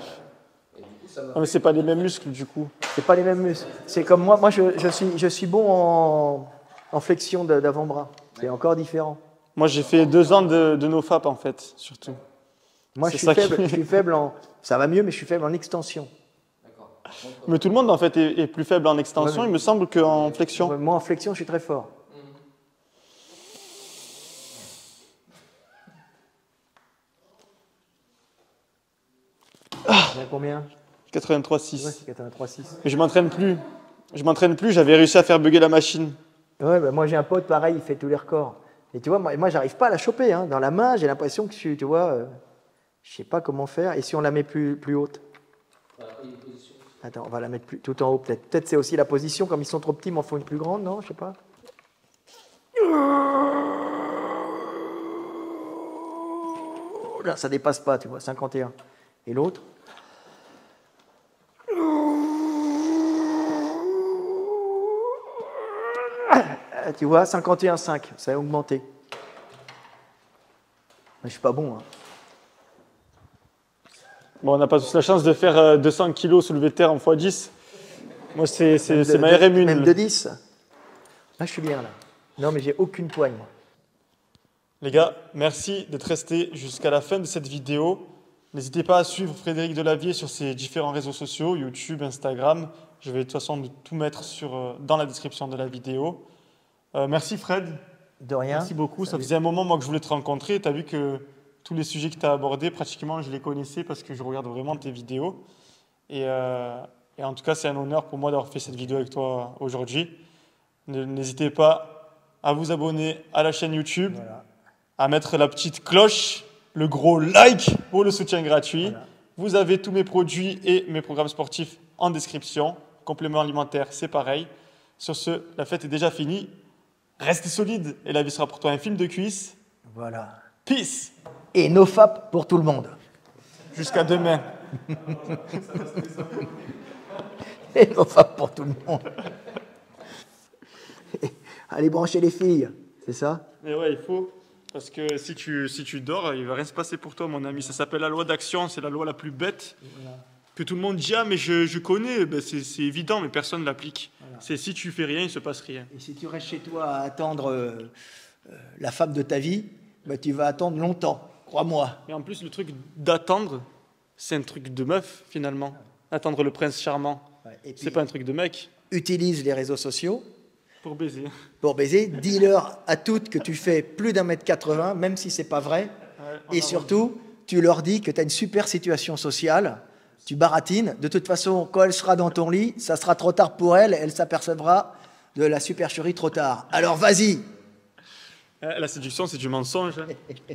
Et du coup, ça m'a Non, mais c'est pas les mêmes muscles du coup. C'est pas les mêmes muscles. C'est comme moi je suis bon en flexion d'avant-bras. C'est encore différent. Moi, j'ai fait 2 ans de nofap en fait, surtout. Moi C'est je ça suis faible en. Ça va mieux, mais je suis faible en extension. D'accord. Mais tout le monde en fait est plus faible en extension, Ouais, mais- il me semble, qu'en flexion. Moi en flexion, je suis très fort. Il y a combien? 83,6. Ouais, c'est 83,6. Mais je m'entraîne plus. J'avais réussi à faire bugger la machine. Ouais, bah moi j'ai un pote pareil, il fait tous les records. Et tu vois, moi j'arrive pas à la choper. Hein. Dans la main, j'ai l'impression que tu vois, je sais pas comment faire. Et si on la met plus haute? Attends, on va la mettre tout en haut peut-être. Peut-être c'est aussi la position, comme ils sont trop petits, ils m'en font une plus grande, non? Je sais pas. Là, ça dépasse pas, tu vois, 51. Et l'autre? Tu vois, 51,5, ça a augmenté. Mais je suis pas bon. Hein. Bon, on n'a pas tous la chance de faire 200 kg soulevé de terre en x10. Moi, c'est ma RMU. Même de 10. Là, je suis bien, là. Non, mais j'ai aucune poigne, moi. Les gars, merci d'être restés jusqu'à la fin de cette vidéo. N'hésitez pas à suivre Frédéric Delavier sur ses différents réseaux sociaux, YouTube, Instagram. Je vais de toute façon tout mettre dans la description de la vidéo. Merci Fred. De rien. Merci beaucoup. Ça faisait un moment moi, que je voulais te rencontrer. Tu as vu que tous les sujets que tu as abordés, pratiquement, je les connaissais parce que je regarde vraiment tes vidéos. Et en tout cas, c'est un honneur pour moi d'avoir fait cette vidéo avec toi aujourd'hui. N'hésitez pas à vous abonner à la chaîne YouTube, Voilà. à mettre la petite cloche, le gros like pour le soutien gratuit. Voilà. Vous avez tous mes produits et mes programmes sportifs en description. Compléments alimentaires, c'est pareil. Sur ce, la fête est déjà finie. Reste solide et la vie sera pour toi un film de cuisse. Voilà. Peace. Et NoFap pour tout le monde. Jusqu'à demain. Et NoFap pour tout le monde. Allez brancher les filles, c'est ça? Mais ouais, il faut. Parce que si tu dors, il va rien se passer pour toi, mon ami. Ça s'appelle la loi d'action. C'est la loi la plus bête que tout le monde dit. Ah, mais je connais. Ben, c'est évident, mais personne ne l'applique. Voilà. C'est si tu fais rien, il ne se passe rien. Et si tu restes chez toi à attendre la femme de ta vie, ben, tu vas attendre longtemps, crois-moi. Mais en plus, le truc d'attendre, c'est un truc de meuf, finalement. Attendre le prince charmant. Ouais, et puis, c'est pas un truc de mec. utilise les réseaux sociaux Pour baiser. Pour baiser, dis-leur à toutes que tu fais plus d'1m80, même si c'est pas vrai. Et surtout, tu leur dis que tu as une super situation sociale, tu baratines. De toute façon, quand elle sera dans ton lit, ça sera trop tard pour elle, elle s'apercevra de la supercherie trop tard. Alors vas-y. La séduction, c'est du mensonge. Hein.